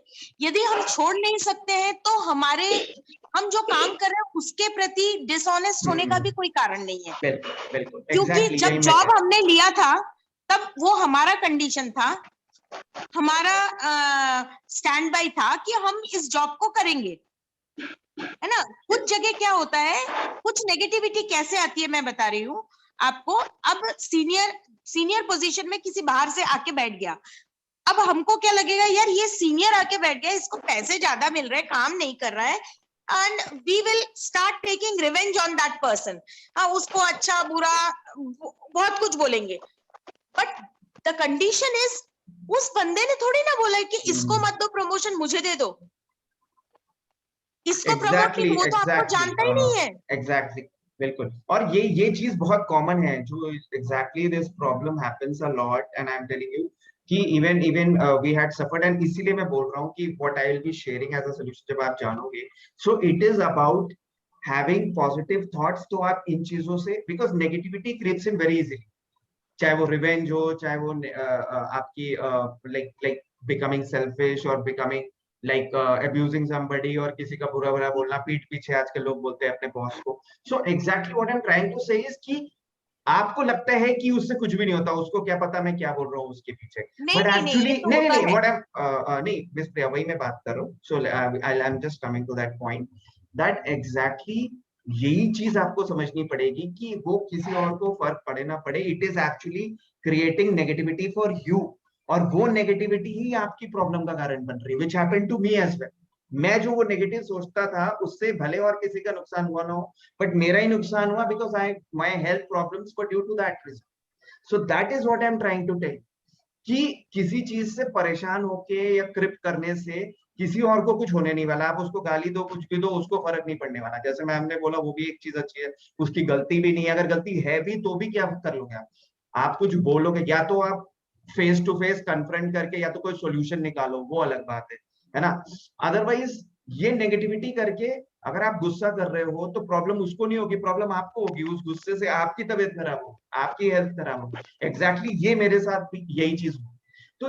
यदि हम छोड़ नहीं सकते हैं तो हम जो काम कर रहे हैं उसके प्रति डिसऑनेस्ट होने का भी कोई कारण नहीं है। बिल्कुल, क्योंकि exactly, जब यही मैं जॉब कह हमने लिया था तब वो हमारा कंडीशन था, हमारा स्टैंड बाय था कि हम इस जॉब को करेंगे, है ना। कुछ जगह क्या होता है, कुछ नेगेटिविटी कैसे आती है मैं बता रही हूँ आपको। अब सीनियर पोजीशन में किसी बाहर से आके बैठ गया, अब हमको क्या लगेगा, यार ये सीनियर आके बैठ गया, इसको पैसे ज्यादा मिल रहे हैं, काम नहीं कर रहा है, and we will start taking revenge on that person. उसको अच्छा बुरा बहुत कुछ बोलेंगे, बट द कंडीशन इज, उस बंदे ने थोड़ी ना बोला है कि इसको मत दो प्रमोशन, मुझे दे दो, इसको प्रमोट नहीं, वो तो आपको जानता ही नहीं है। एग्जैक्टली, बिल्कुल। और ये चीज बहुत कॉमन है, जो exactly this problem happens a lot, and I am telling you कि even we had suffered, and इसीलिए मैं बोल रहा हूँ कि what I will be sharing as a solution जब आप जानोगे, so it is about having positive thoughts. तो आप इन चीजों से, because negativity creeps in very easily, चाहे वो रिवेंज हो, चाहे वो आपकी लाइक बिकमिंग सेल्फिश और बिकमिंग लाइक अब्यूजिंग समबडी, और किसी का बुरा बुरा बोलना पीठ पीछे, आजकल लोग बोलते हैं अपने बॉस को। So exactly what I am trying to say is कि आपको लगता है कि उससे कुछ भी नहीं होता, उसको क्या पता मैं क्या बोल रहा हूँ उसके पीछे, बट एक्चुअली नहीं, व्हाट आई नहीं मिस प्रिया, वही मैं बात कर रहा हूँ। So I am just coming to that point, that exactly यही चीज आपको समझनी पड़ेगी कि वो किसी और को फर्क पड़े ना पड़े, it is actually creating negativity for you, और वो नेगेटिविटी ही आपकी प्रॉब्लम का कारण बन रही है, which happened to me as well. मैं जो वो नेगेटिव सोचता था, उससे भले और किसी का नुकसान हुआ ना हो, बट मेरा ही नुकसान हुआ, because my health problems were due to that reason. So that is what I am trying to tell, कि किसी चीज से परेशान होके या क्रिप करने से किसी और को कुछ होने नहीं वाला। आप उसको गाली दो, कुछ भी दो, उसको फर्क नहीं पड़ने वाला। जैसे मैम ने बोला, वो भी एक चीज अच्छी है, उसकी गलती भी नहीं है, अगर गलती है भी तो भी क्या कर लोगे आप कुछ बोलोगे, या तो आप फेस टू फेस कन्फ्रंट करके, या तो कोई सोल्यूशन निकालो, वो अलग बात है ना। अदरवाइज ये नेगेटिविटी करके अगर आप गुस्सा कर रहे हो तो प्रॉब्लम उसको नहीं होगी, प्रॉब्लम आपको होगी। उस गुस्से से आपकी तबीयत खराब होगी, आपकी हेल्थ खराब होगी। एग्जैक्टली ये मेरे साथ भी यही चीज हुई। तो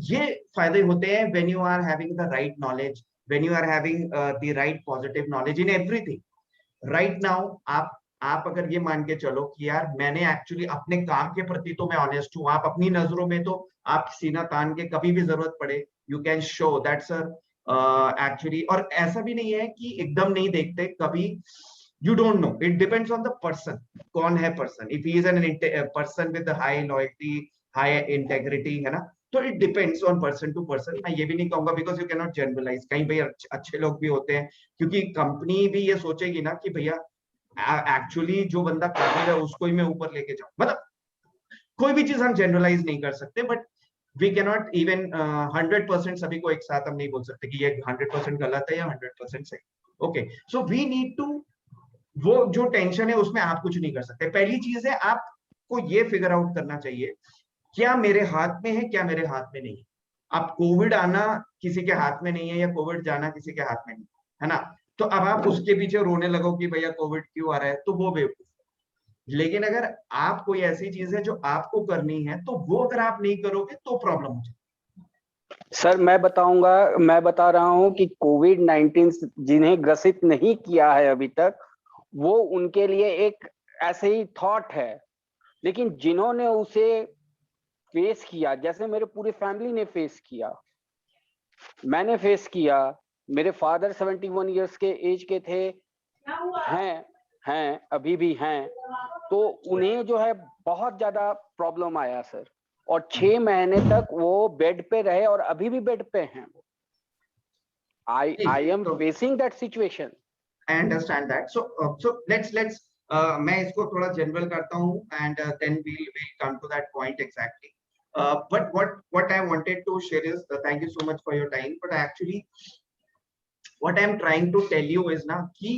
ये फायदे होते हैं when you are having the right knowledge, when you are having the right positive knowledge in everything. Right now आप अगर ये मान के चलो कि यार मैंने एक्चुअली अपने काम के प्रति तो मैं ऑनेस्ट हूँ, आप अपनी नजरों में तो आप सीना तान के कभी भी जरूरत पड़े you can show that sir actually. और ऐसा भी नहीं है कि एकदम नहीं देखते, कभी you don't know, it depends on the person, कौन है person. If he is an person with high loyalty, high integrity, है ना, तो it depends on person to person. मैं ये भी नहीं कहूंगा, because you can not generalize, कहीं भाई अच्छे लोग भी होते हैं, क्योंकि कंपनी भी ये सोचेगी ना कि भैया एक्चुअली जो बंदा काबिल है उसको ही मैं ऊपर लेके जाऊं। मतलब कोई भी चीज हम जनरलाइज नहीं कर सकते, but we can not even 100% सभी को एक साथ हम नहीं बोल सकते कि ये 100% गलत है या 100% सही। Okay, so we need to, वो जो टेंशन है उसमें आप कुछ नहीं कर सकते। पहली चीज है आपको ये फिगर आउट करना चाहिए, क्या मेरे हाथ में है, क्या मेरे हाथ में नहीं है। अब कोविड आना किसी के हाथ में नहीं है, या कोविड जाना किसी के हाथ में नहीं है ना, तो अब आप उसके पीछे रोने लगो कि भैया कोविड क्यों आ रहा है, तो वो बेवकूफ। लेकिन अगर आप कोई ऐसी चीज है जो आपको करनी है, तो वो अगर आप नहीं करोगे तो प्रॉब्लम हो जाएगी। सर मैं बता रहा हूं कि कोविड-19 जिन्हें ग्रसित नहीं किया है अभी तक, वो उनके लिए एक ऐसे ही थॉट है, लेकिन जिन्होंने उसे फेस किया, जैसे मेरे पूरी फैमिली ने फेस किया, मैंने फेस किया, मेरे फादर 71 इयर्स के एज के थे, हैं अभी भी हैं, तो उन्हें जो है बहुत ज्यादा प्रॉब्लम आया सर, और 6 महीने तक वो बेड पे रहे और अभी भी बेड पे हैं। I am facing that situation. I understand that. So let's मैं इसको थोड़ा जनरल करता हूँ and then we'll come to that point exactly. But what I wanted to share is thank you so much for your time. But actually what I'm trying to tell you is ना कि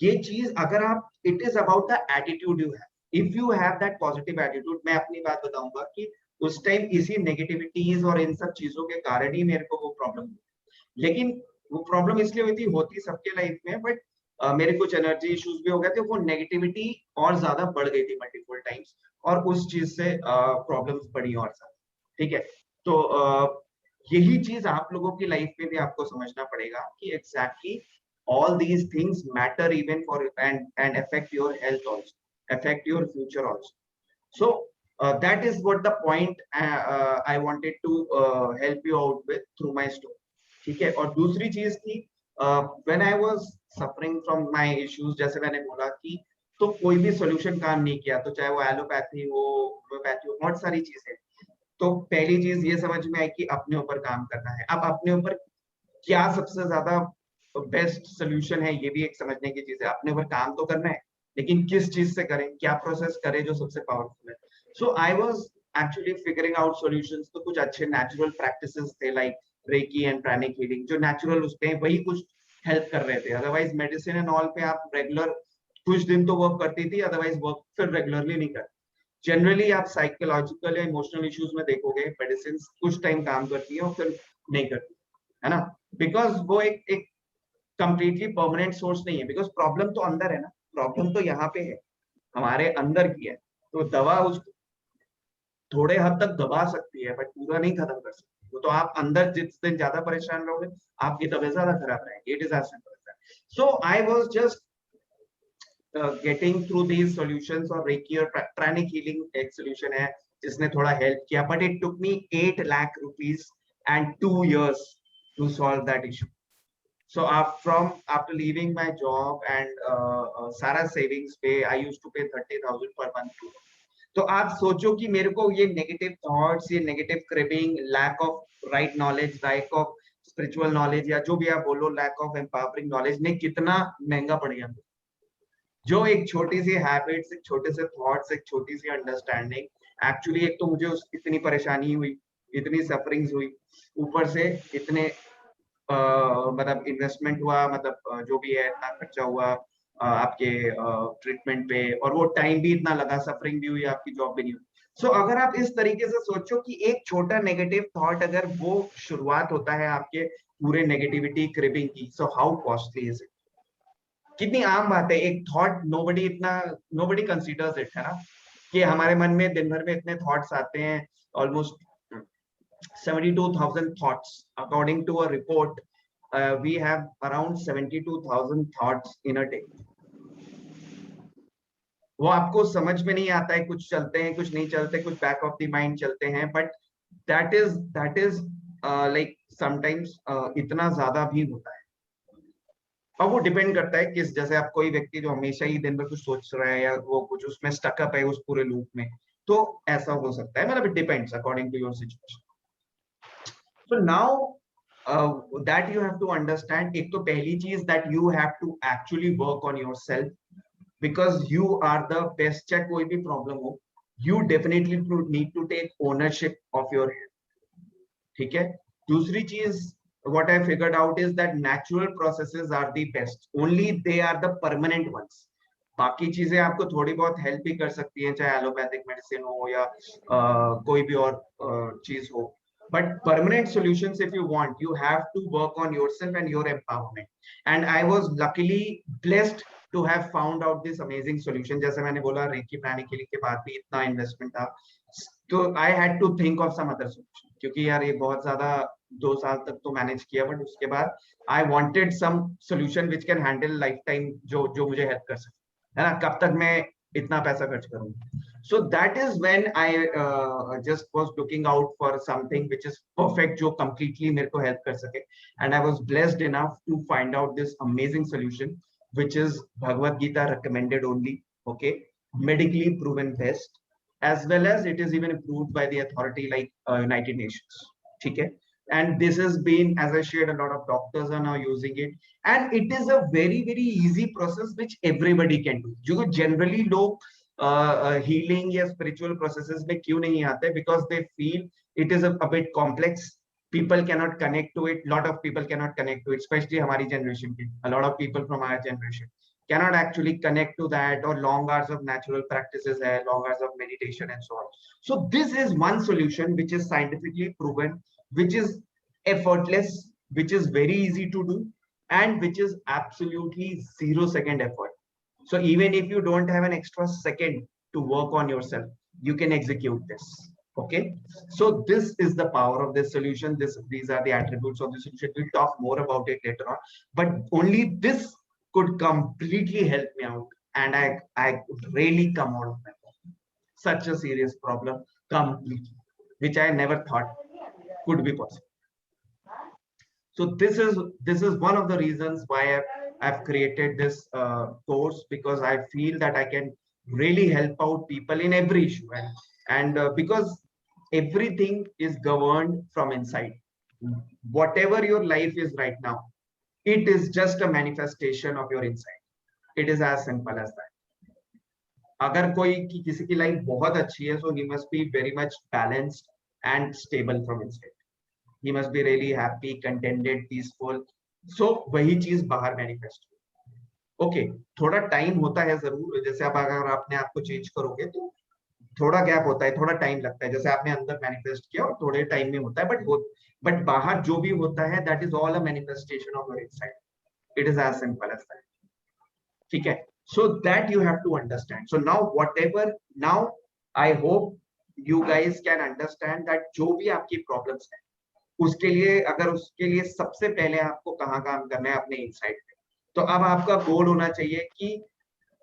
ये चीज अगर आप it is about the attitude you have. If you have that positive attitude, मैं अपनी बात बताऊंगा कि उस टाइम इसी नेगेटिविटीज और इन सब चीजों के कारण ही मेरे को वो प्रॉब्लम हुई। लेकिन वो प्रॉब्लम इसलिए हुई थी, होती सबके लाइफ में, बट मेरे कुछ एनर्जी इश्यूज भी हो गए थे, वो नेगेटिविटी और ज्यादा बढ़ गई थी मल्टीपल टाइम्स, और उस चीज से प्रॉब्लम्स बढ़ी और ज्यादा। ठीक है, तो यही चीज आप लोगों की लाइफ में भी आपको समझना पड़ेगा कि exactly all these things matter even for and affect your health also, affect your future also. So that is what the point I wanted to help you out with through my story. ठीक है, और दूसरी चीज थी when I was suffering from my issues, जैसे मैंने बोला कि तो कोई भी सॉल्यूशन काम नहीं किया, तो चाहे वो एलोपैथी हो, होम्योपैथी हो, बहुत सारी चीजें। तो पहली चीज ये समझ में आई कि अपने ऊपर काम करना है। अब अपने ऊपर क्या सबसे ज्यादा बेस्ट सोल्यूशन है, ये भी एक समझने की चीज है। अपने ऊपर काम तो करना है, लेकिन किस चीज से करें, क्या प्रोसेस करें जो सबसे पावरफुल है। So I was actually figuring out solutions. तो कुछ अच्छे नेचुरल प्रैक्टिसेस थे like reiki and pranic healing, जो नेचुरल उसपे वही कुछ हेल्प कर रहे थे। अदरवाइज मेडिसिन एंड ऑल पे आप रेगुलर कुछ दिन तो वर्क करती थी, अदरवाइज वर्क फिर रेगुलरली नहीं करती। जनरली आप साइकोलॉजिकल या इमोशनल इश्यूज में देखोगे मेडिसिन कुछ टाइम काम करती है और फिर नहीं करती है ना, बिकॉज वो एक कंप्लीटली परमानेंट सोर्स नहीं है। बिकॉज प्रॉब्लम तो अंदर है ना, प्रॉब्लम तो यहाँ पे है, हमारे अंदर की है। तो दवा उसको थोड़े हद तक दबा सकती है, बट पूरा नहीं खत्म कर सकती। वो तो आप अंदर जिस दिन ज्यादा परेशान रहोगे, आपकी तबीयत ज्यादा खराब रहेगी। It is as simple as that. So I was just getting through these solutions, और रेकी और प्राणिक हीलिंग एक सॉल्यूशन है जिसने थोड़ा हेल्प किया, but it took me 8 lakh rupees and 2 years to solve that issue. So after leaving my job and सारा savings पे, I used to pay 30,000 per month. तो आप सोचो कि मेरे को ये नेगेटिव थॉट्स, ये negative craving, lack of right knowledge, lack of spiritual knowledge, या जो भी आप बोलो, लैक ऑफ एम्पावरिंग नॉलेज ने कितना महंगा पड़ गया। जो एक छोटी सी हैबिट्स, एक छोटे से थॉट्स, एक छोटी सी अंडरस्टैंडिंग, एक्चुअली एक तो मुझे इतनी परेशानी हुई, इतनी सफरिंग्स हुई, ऊपर से इतने मतलब इन्वेस्टमेंट हुआ, मतलब जो भी है इतना खर्चा हुआ आपके ट्रीटमेंट पे, और वो टाइम भी इतना लगा, सफरिंग भी हुई, आपकी जॉब भी नहीं हुई। सो अगर आप इस तरीके से सोचो कि एक छोटा नेगेटिव थॉट अगर वो शुरुआत होता है आपके पूरे नेगेटिविटी क्रिबिंग की, so how costly is it. कितनी आम बात है, एक थॉट नोबडी कंसीडर्स इट, है ना, कि हमारे मन में दिन भर में इतने थॉट्स आते हैं, almost 72,000 thoughts. According to a report, we have around 72,000 thoughts in a day. वो आपको समझ में नहीं आता है, कुछ चलते हैं, कुछ नहीं चलते, कुछ बैक ऑफ द माइंड चलते हैं, but that is like sometimes इतना ज्यादा भी होता है। और वो डिपेंड करता है किस, जैसे आप कोई व्यक्ति जो हमेशा ही दिन भर कुछ सोच रहा है, या वो कुछ उसमें स्टकअप है उस पूरे लूप में, तो ऐसा हो सकता है। मतलब it depends according to your situation. So now that you have to understand, एक तो पहली चीज that you have to actually work on yourself, because you are the best। चाहे कोई भी प्रॉब्लम हो, you definitely need to take ownership of your health। ठीक है, दूसरी चीज what I figured out is that natural processes are the best, only they are the permanent ones। बाकी चीजें आपको थोड़ी बहुत हेल्प भी कर सकती हैं, चाहे एलोपैथिक मेडिसिन हो या कोई भी और चीज हो, but permanent solutions, if you want, you have to work on yourself and your empowerment। and I was luckily blessed to have found out this amazing solution। जैसे मैंने बोला, रेकी प्राणिक हीलिंग के बाद भी इतना इन्वेस्टमेंट था, तो I had to think of some other solution, क्योंकि यार ये बहुत ज्यादा 2 साल तक तो मैनेज किया, बट उसके बाद I wanted some solution which can handle life time, जो मुझे हेल्प कर सके, है ना, कब तक मैं इतना पैसा खर्च करूंगा. So that is when I just was looking out for something which is perfect, जो completely मेरे को help कर सके, and I was blessed enough to find out this amazing solution, which is Bhagavad Gita recommended only, okay, medically proven best, as well as it is even approved by the authority like United Nations, ठीक है. And this has been, as I shared, a lot of doctors are now using it, and it is a very very easy process which everybody can do. जो generally लोग healing या spiritual processes में क्यों नहीं आते, because they feel it is a bit complex, people cannot connect to it, lot of people cannot connect to it, especially हमारी generation की, a lot of people from our generation cannot actually connect to that, or long hours of natural practices hai, long hours of meditation and so on. So this is one solution which is scientifically proven, which is effortless, which is very easy to do, and which is absolutely 0-second effort. So even if you don't have an extra second to work on yourself, you can execute this. Okay, so this is the power of this solution. These are the attributes of the solution. We'll talk more about it later on, but only this could completely help me out, and I could really come out of my problem. Such a serious problem completely, which I never thought could be possible. So this is one of the reasons why I've created this course, because I feel that I can really help out people in every issue, and because everything is governed from inside. Whatever your life is right now, it is just a manifestation of your inside. It is as simple as that. अगर कोई किसी की life बहुत अच्छी है, so he must be very much balanced and stable from inside. He must be really happy, contented, peaceful. So वही चीज बाहर मैनिफेस्ट हो. ओके, थोड़ा टाइम होता है जरूर, जैसे आप अगर आपने आपको चेंज करोगे तो थोड़ा गैप होता है, थोड़ा टाइम लगता है, जैसे आपने अंदर मैनिफेस्ट किया और थोड़े टाइम में होता है, बट बाहर जो भी होता है, that is all a manifestation of your inside. It is as simple as that. ठीक है, so that you have to understand. So now I hope you guys can understand that जो भी आपकी प्रॉब्लम्स है, उसके लिए सबसे पहले आपको कहाँ काम करना है, अपने इनसाइड पे. तो अब आपका गोल होना चाहिए कि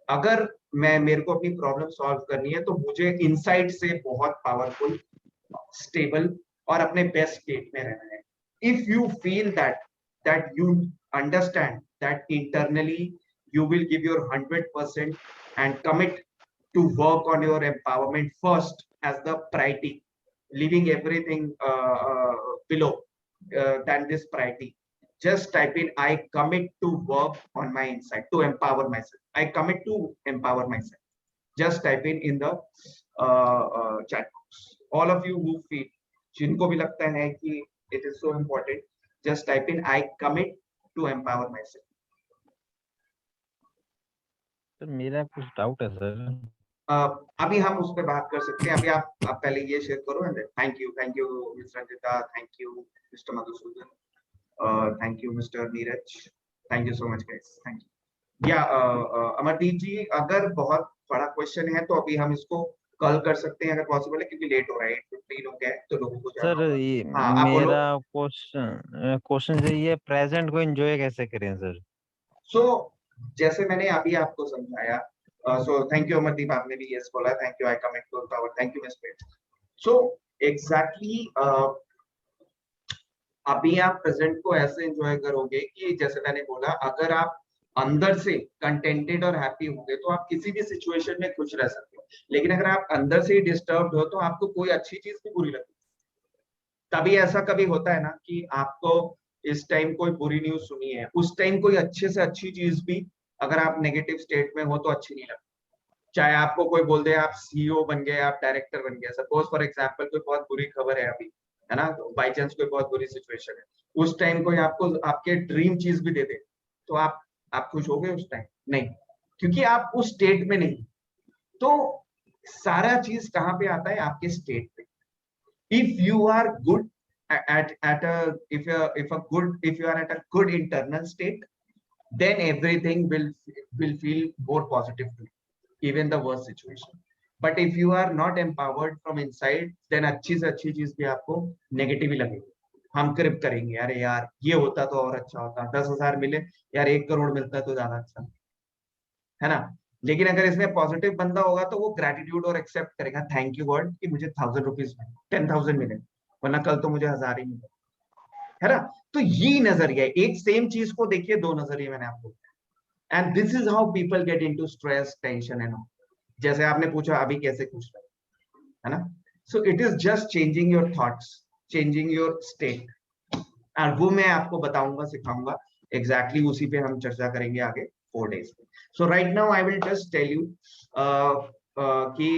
अगर मेरे को अपनी प्रॉब्लम सॉल्व करनी है, तो मुझे इनसाइड से बहुत पावरफुल, स्टेबल और अपने बेस्ट स्टेट में रहना है. If you feel that you understand that internally you will give your 100% and commit to work on your empowerment first as the priority, leaving everything below than this priority. Just type in I commit to work on my inside, to empower myself. I commit to empower myself. Just type in the chat box. All of you who feel, जिनको भी लगता है कि it is so important, just type in I commit to empower myself. Sir मेरा कुछ doubt है sir. अभी हम उस पर बात कर सकते हैं. अभी आप पहले ये शेयर करो. And thank you mister Ranjita, thank you mister Madhusudan, thank you mister Neeraj, thank you so much guys, thank you. या अमरदीप जी, अगर बहुत बड़ा क्वेश्चन है तो अभी हम इसको कल कर सकते हैं अगर पॉसिबल है, क्योंकि लेट हो रहा है, 8:15 हो गया है, तो लोगों को सर ये मेरा क्वेश्चन ये प्रेजेंट को एंजॉय कैसे करें सर. सो जैसे मैंने अभी आपको समझाया, सो थैंक यू अमरदीप, आपने भी यस बोला, thank you. I commit to power, thank you mister. So exactly अभी आप प्रेजेंट को ऐसे एंजॉय करोगे कि जैसे मैंने बोला, अगर आप अंदर से कंटेंटेड और हैप्पी होंगे तो आप किसी भी सिचुएशन में खुश रह सकते हो. लेकिन अगर आप अंदर से ही डिस्टर्ब्ड हो तो आपको कोई अच्छी चीज भी बुरी लगती है. तभी ऐसा कभी होता है ना कि आपको इस टाइम कोई बुरी न्यूज सुनी है, उस टाइम कोई अच्छे से अच्छी चीज भी अगर आप नेगेटिव स्टेट में हो तो अच्छी नहीं लगती. चाहे आपको कोई बोल दे आप सीईओ बन गए, आप डायरेक्टर बन गए, सपोज फॉर एग्जांपल कोई बहुत बुरी खबर है अभी, है ना, बाय चांस कोई बहुत बुरी सिचुएशन है, उस टाइम कोई आपको आपके ड्रीम चीज भी दे दे, तो आप खुश हो गए उस टाइम? नहीं, क्योंकि आप उस स्टेट में नहीं. तो सारा चीज कहाँ पे आता है? आपके स्टेट पे. If you are good if you are at a good internal state, then everything will feel more positive to you, even the worst situation. But if you are not empowered from inside, then अच्छी से अच्छी चीज भी आपको negative ही लगेगी. हम क्रिप करेंगे, अरे यार ये होता तो और अच्छा होता, 10,000 मिले यार, 1 करोड़ मिलता तो ज्यादा अच्छा है ना। लेकिन अगर इसमें पॉजिटिव बंदा होगा तो वो ग्रेटिट्यूड और एक्सेप्ट करेगा, थैंक यू गॉड कि मुझे 1,000 रुपीज मिले, 10,000 मिले, वरना कल तो मुझे 1,000 ही मिले, है ना। तो ये नजरिया है, एक सेम चीज को देखिए दो नजरिए मैंने आपको, and this is how people get into stress, tension and all. जैसे आपने पूछा अभी कैसे खुश रहे, है ना। सो it is just changing your thoughts, changing your state, और वो मैं आपको बताऊंगा, सिखाऊंगा, एग्जैक्टली उसी पे हम चर्चा करेंगे आगे 4 days। So right now I will just tell you कि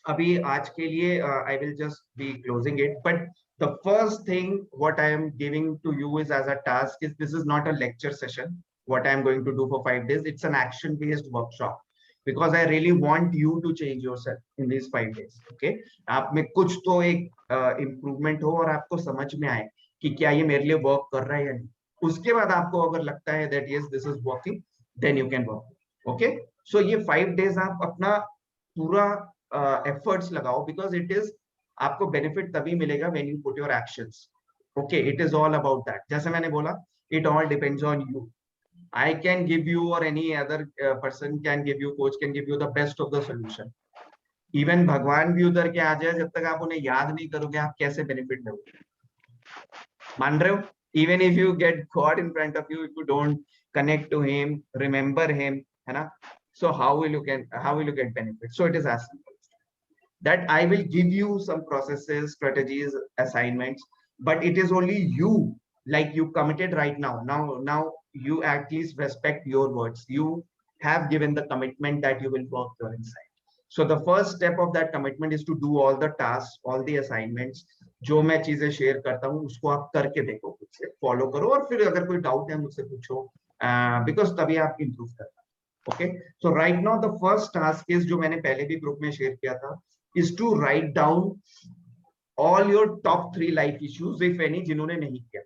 अभी आज के लिए I will just be closing it, but the first thing what I am giving to you is as a task is, this is not a lecture session what I am going to do for 5 days, it's an action based workshop, because I really want you to change yourself in these 5 days, okay। आप में कुछ तो एक improvement हो और आपको समझ में आए कि क्या ये मेरे लिए वर्क कर रहा है या नहीं। उसके बाद आपको अगर लगता है that yes this is working, then you can work, okay। so ये 5 days आप अपना पूरा efforts लगाओ, because it is, आपको बेनिफिट तभी मिलेगा when you put your actions, okay. It is all about that, जैसे मैंने बोला, it all depends on you. I can give you और any other person can give you, coach can give you the best of the solution. Even भगवान भी उतर के आ जाए, जब तक आप उन्हें याद नहीं करोगे आप कैसे बेनिफिट लोगे, मान रहे हो। Even if you get God in front of you, if you don't connect to him, remember him, है ना, so how will you get benefit. So it is as simple that I will give you some processes, strategies, assignments, but it is only you, like you committed right now. Now you at least respect your words. You have given the commitment that you will work your inside. So the first step of that commitment is to do all the tasks, all the assignments. जो मैं चीजें share करता हूँ उसको आप करके देखो, खुद से फॉलो करो, और फिर अगर कोई डाउट है मुझसे पूछो, बिकॉज तभी आप इंप्रूव करना। Okay, so right now the first task is, जो मैंने पहले भी ग्रुप में शेयर किया था, is to write down all your top 3 life issues if any, जिन्होंने नहीं किया,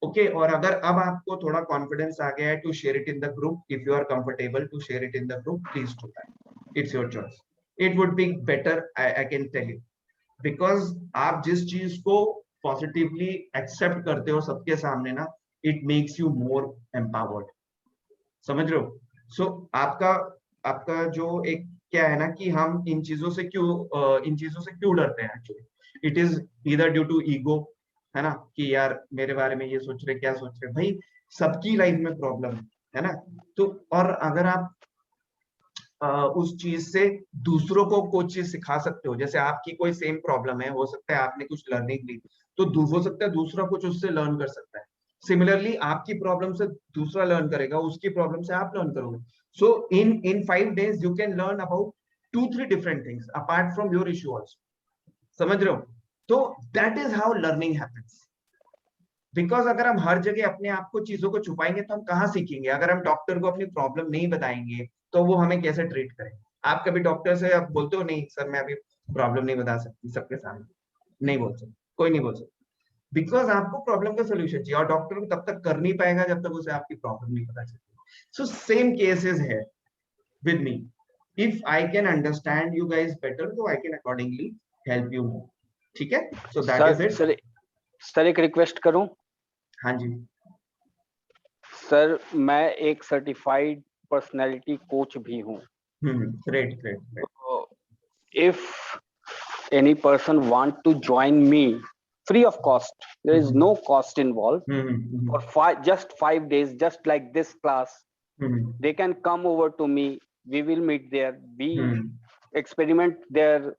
ओके। और अगर अब आपको थोड़ा कॉन्फिडेंस आ गया है, to share it in the group, if you are comfortable to share it in the group, please do that, it's your choice. It would be better, I can tell you, because आप जिस चीज को positively accept करते हो सबके सामने ना, it makes you more empowered, समझ रहे हो। सो आपका जो एक क्या है ना, कि हम इन चीजों से क्यों डरते हैं actually, it is either due to ego, है ना, कि यार मेरे बारे में ये सोच रहे, क्या सोच रहे, भाई सबकी लाइफ में प्रॉब्लम है ना। तो और अगर आप उस चीज से दूसरों को कुछ चीज सिखा सकते हो, जैसे आपकी कोई सेम प्रॉब्लम है, हो सकता है आपने कुछ लर्निंग ली, तो हो सकता है दूसरा कुछ उससे लर्न कर सकता है। सिमिलरली आपकी प्रॉब्लम से दूसरा लर्न करेगा, उसकी प्रॉब्लम से आप लर्न करोगे। So in 5 days you can learn about 2-3 different things apart from your issue also, समझ रहे हो। तो that is how learning happens, because अगर हम हर जगह अपने आप को चीजों को छुपाएंगे तो हम कहाँ सीखेंगे। अगर हम डॉक्टर को अपनी प्रॉब्लम नहीं बताएंगे तो वो हमें कैसे ट्रीट करेंगे। आप कभी डॉक्टर से आप बोलते हो, नहीं सर मैं अभी प्रॉब्लम नहीं बता सकती सबके सामने, नहीं बोल सकते, कोई नहीं बोल सकता, बिकॉज आपको प्रॉब्लम का सोल्यूशन चाहिए, और डॉक्टर तब तक कर नहीं पाएगा जब तक उसे आपकी प्रॉब्लम नहीं पता चलती। So same case is here with me. If I can understand you guys better, so I can accordingly help you more. ठीक है? So that is it. Sir एक रिक्वेस्ट करूं? हाँ जी। सर मैं एक सर्टिफाइड पर्सनालिटी कोच भी हूं। Great. If any person want to join me free of cost, there is no cost involved, for just 5 days, just like this class, they can come over to me, we will meet there, we experiment their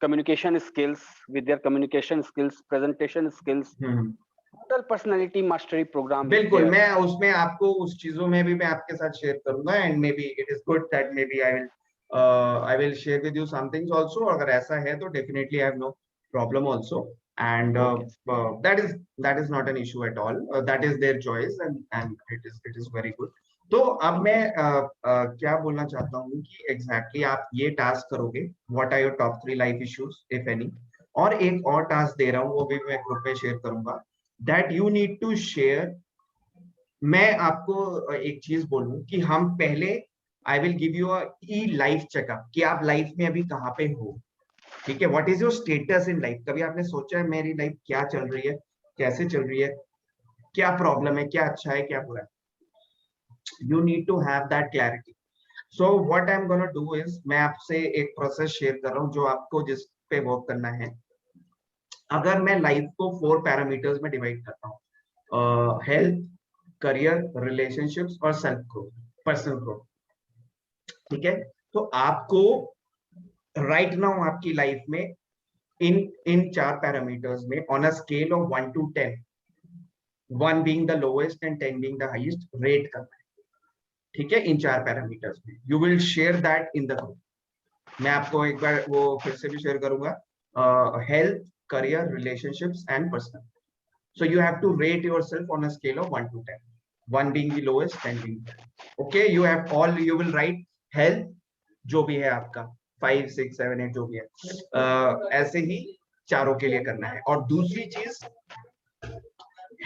communication skills, with their communication skills, presentation skills, total personality mastery program। बिल्कुल, मैं उसमें आपको उस चीजों में भी मैं आपके साथ शेयर करूंगा, and maybe it is good that maybe I will share with you some things also. अगर ऐसा है तो definitely I have no problem also, and that is not an issue at all, that is their choice, and it is very good। तो अब मैं क्या बोलना चाहता हूँ कि एग्जैक्टली आप ये टास्क करोगे, what are your top 3 life issues if any, और एक और टास्क दे रहा हूँ वो भी मैं ग्रुप में शेयर करूंगा, that you need to share. मैं आपको एक चीज बोलूं कि हम पहले, I will give you a life checkup, कि आप लाइफ में अभी कहाँ पे हो, ठीक है, what is your status in life? कभी आपने सोचा है मेरी लाइफ क्या चल रही है, कैसे चल रही है, क्या प्रॉब्लम है, क्या अच्छा है, क्या बुरा है? You need to have that clarity. So what I am gonna do is, मैं आपसे एक प्रोसेस शेयर कर रहा हूँ जो आपको जिस पे वर्क करना है. अगर मैं लाइफ को 4 पैरामीटर्स में डिवाइड करता हूँ, हेल्थ, करियर, रिलेशनशिप्स और सेल्फ ग्रोथ, पर्सनल ग्रोथ. ठीक है, तो आपको राइट नाउ आपकी लाइफ में इन 4 पैरामीटर्स में on a scale of 1 to 10, 1 being the lowest and 10 being the highest, rate करना है. ठीक है, इन 4 पैरामीटर्स में you will share that in the group. मैं आपको एक बार वो फिर से भी शेयर करूंगा. Health, career, relationships and personal. So you have to rate yourself on a scale of 1 to 10, 1 being the lowest, 10 being the highest. Okay, you have all, you will write health जो भी है आपका 5, 6, 7, 8 जो भी है, ऐसे ही चारों के लिए करना है. और दूसरी चीज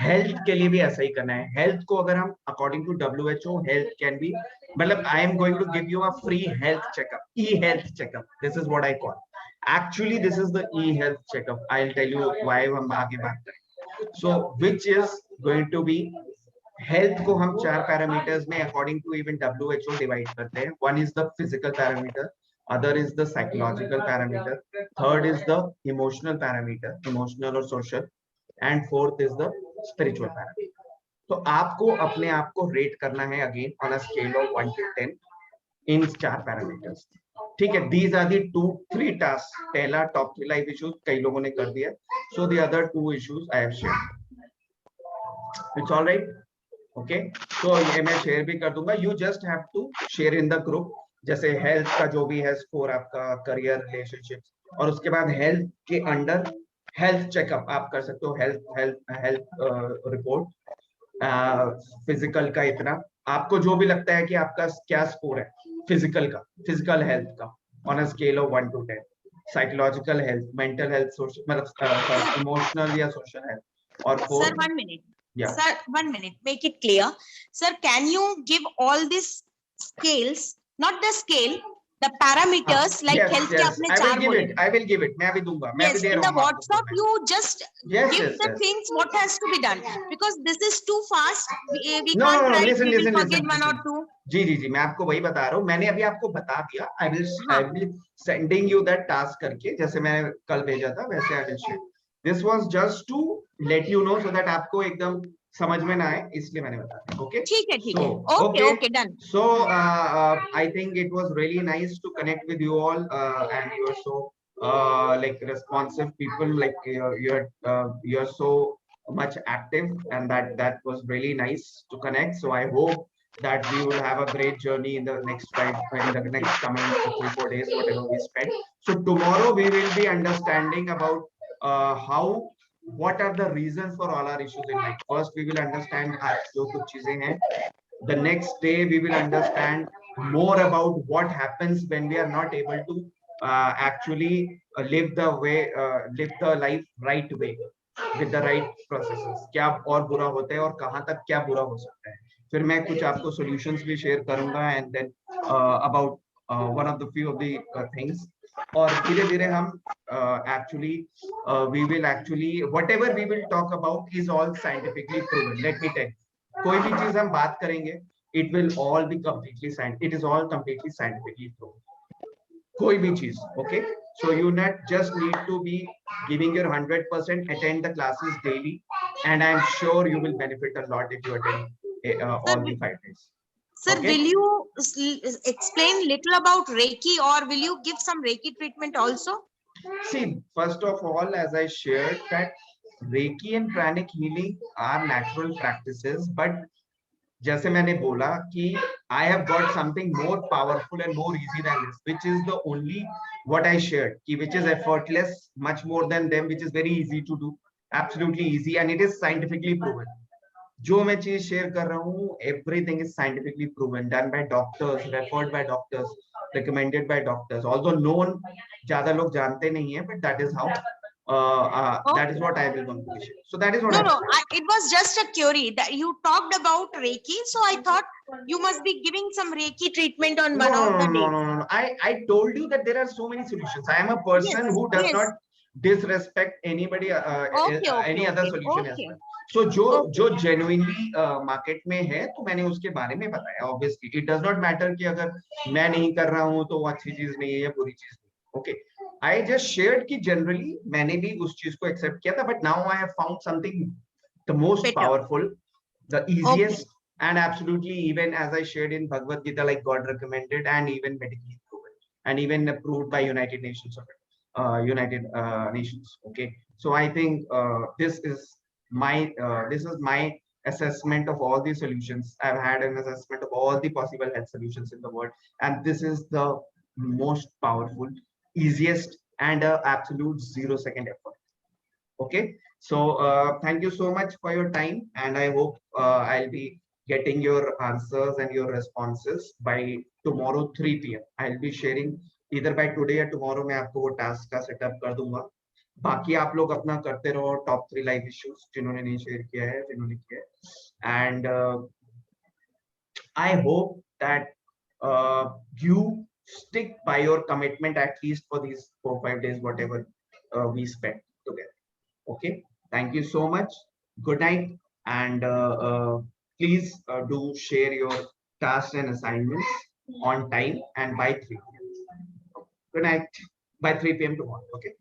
हेल्थ के लिए भी ऐसा ही करना है. हेल्थ को अगर हम according to WHO, health can be, मतलब I am going to give you a free health checkup, e health checkup. This is what I call, actually this is the e health checkup. I will tell you why हम आगे बात करें. So which is going to be, health को हम 4 parameters में according to even WHO divide करते हैं. One is the physical parameter, other is the psychological parameter, third is the emotional parameter, emotional और social, and fourth is the spiritual parameter. तो आपको अपने आप को रेट करना है again on a scale of 1 to 10 in 4 parameters. ठीक है, these are the 3 tasks. पहला टॉप 3 लाइफ इश्यूज कई लोगों ने कर दिया. So the other 2 issues I have shared. It's all right. Okay. So ये मैं शेयर भी कर दूंगा. You just have to share in the group. जैसे हेल्थ का जो भी है स्कोर आपका, करियर, रिलेशनशिप्स, और उसके बाद हेल्थ के अंडर हेल्थ चेकअप आप कर सकते हो. हेल्थ रिपोर्ट, फिजिकल का इतना, आपको जो भी लगता है कि आपका क्या स्कोर है फिजिकल का, फिजिकल हेल्थ का on a scale of 1 to 10, psychological health, mental health, social, मतलब इमोशनल या सोशल हेल्थ, और Sir, 1 minute. Yeah. Sir, 1 minute. Make it clear. Sir, can you give all these scales, not the scale, the parameters like yes, health के yes. आपने I will 4 give बोले. it. I will give it. मैं भी दूंगा. मैं भी Yes, they in रहा the हूँ आपको. WhatsApp you just Yes, give yes, the yes. things what has to be done, because this is too fast. We No, can't no, write. listen, We will listen, forget listen, 1 or listen. 2. जी जी जी, मैं आपको वही बता रहा हूँ. मैंने अभी आपको बता दिया. I will sending you that task करके, जैसे मैंने कल भेजा था वैसे I will share. This was just to let you know so that आपको एकदम समझ में ना आए, इसलिए मैंने बताया. Okay. ठीक है. So, Okay, okay, done. So I think it was really nice to connect with you all, and you are so like responsive people. Like you're so much active, and that was really nice to connect. So I hope that we will have a great journey in the next coming 3-4 days, whatever we spend. So tomorrow we will be understanding about what are the reasons for all our issues in life. First we will understand जो कुछ चीजें हैं. The next day we will understand more about what happens when we are not able to actually live the life right way with the right processes. क्या और बुरा होता है और कहाँ तक क्या बुरा हो सकता है. फिर मैं कुछ आपको solutions भी share करूंगा, and then about one of the few of the things. और धीरे धीरे हम actually we will actually whatever we will talk about is all scientifically proven. Let me tell you, कोई भी चीज हम बात करेंगे, it will all be completely it is all completely scientifically proven. कोई भी चीज. Okay, so you just need to be giving your 100%, attend the classes daily, and I'm sure you will benefit a lot if you attend all the 5 days. Sir, Okay. will you explain little about Reiki, or will you give some Reiki treatment also? See, first of all, as I shared, that Reiki and pranic healing are natural practices, but जैसे मैंने बोला कि I have got something more powerful and more easy than this, which is the only what I shared, which is effortless, much more than them, which is very easy to do, absolutely easy, and it is scientifically proven. जो मैं चीज share कर रहा हूँ, everything is scientifically proven, done by doctors, referred by doctors, recommended by doctors, although known ज्यादा लोग जानते नहीं है, but that is how That is what I will going to share. So that is what No, I no, it was just a query that you talked about Reiki. So I thought you must be giving some Reiki treatment on one of the days. I told you that there are so many solutions. I am a person Yes, who does yes. not disrespect anybody, Okay, any okay, other okay, solution as okay. well. So Okay. जो genuinely market में है, तो मैंने उसके बारे में बताया. Obviously, it does not matter कि अगर मैं नहीं कर रहा हूँ तो वो अच्छी चीज नहीं है या बुरी चीज नहीं. Okay, I just shared कि generally मैंने भी उस चीज को accept किया था, but now I have found something the most Better. powerful, the easiest, Okay. and absolutely, even as I shared in Bhagavad Gita, like God recommended and even medically proven and even approved by United Nations, United Nations. Okay, so I think this is my assessment of all the solutions. I've had an assessment of all the possible health solutions in the world, and this is the most powerful, easiest, and absolute 0-second effort. Okay, so thank you so much for your time, and I hope I'll be getting your answers and your responses by tomorrow 3 p.m. I'll be sharing either by today or tomorrow. मैं आपको वो task का setup कर दूंगा. बाकी आप लोग अपना करते रहो top 3 life issues जिन्होंने नहीं share किया है, जिन्होंने किया है, and I hope that you stick by your commitment at least for these 4-5 days, whatever we spent together. Okay, thank you so much. Good night, and please do share your tasks and assignments on time and by 3 p.m. Good night, by 3 p.m. tomorrow. Okay.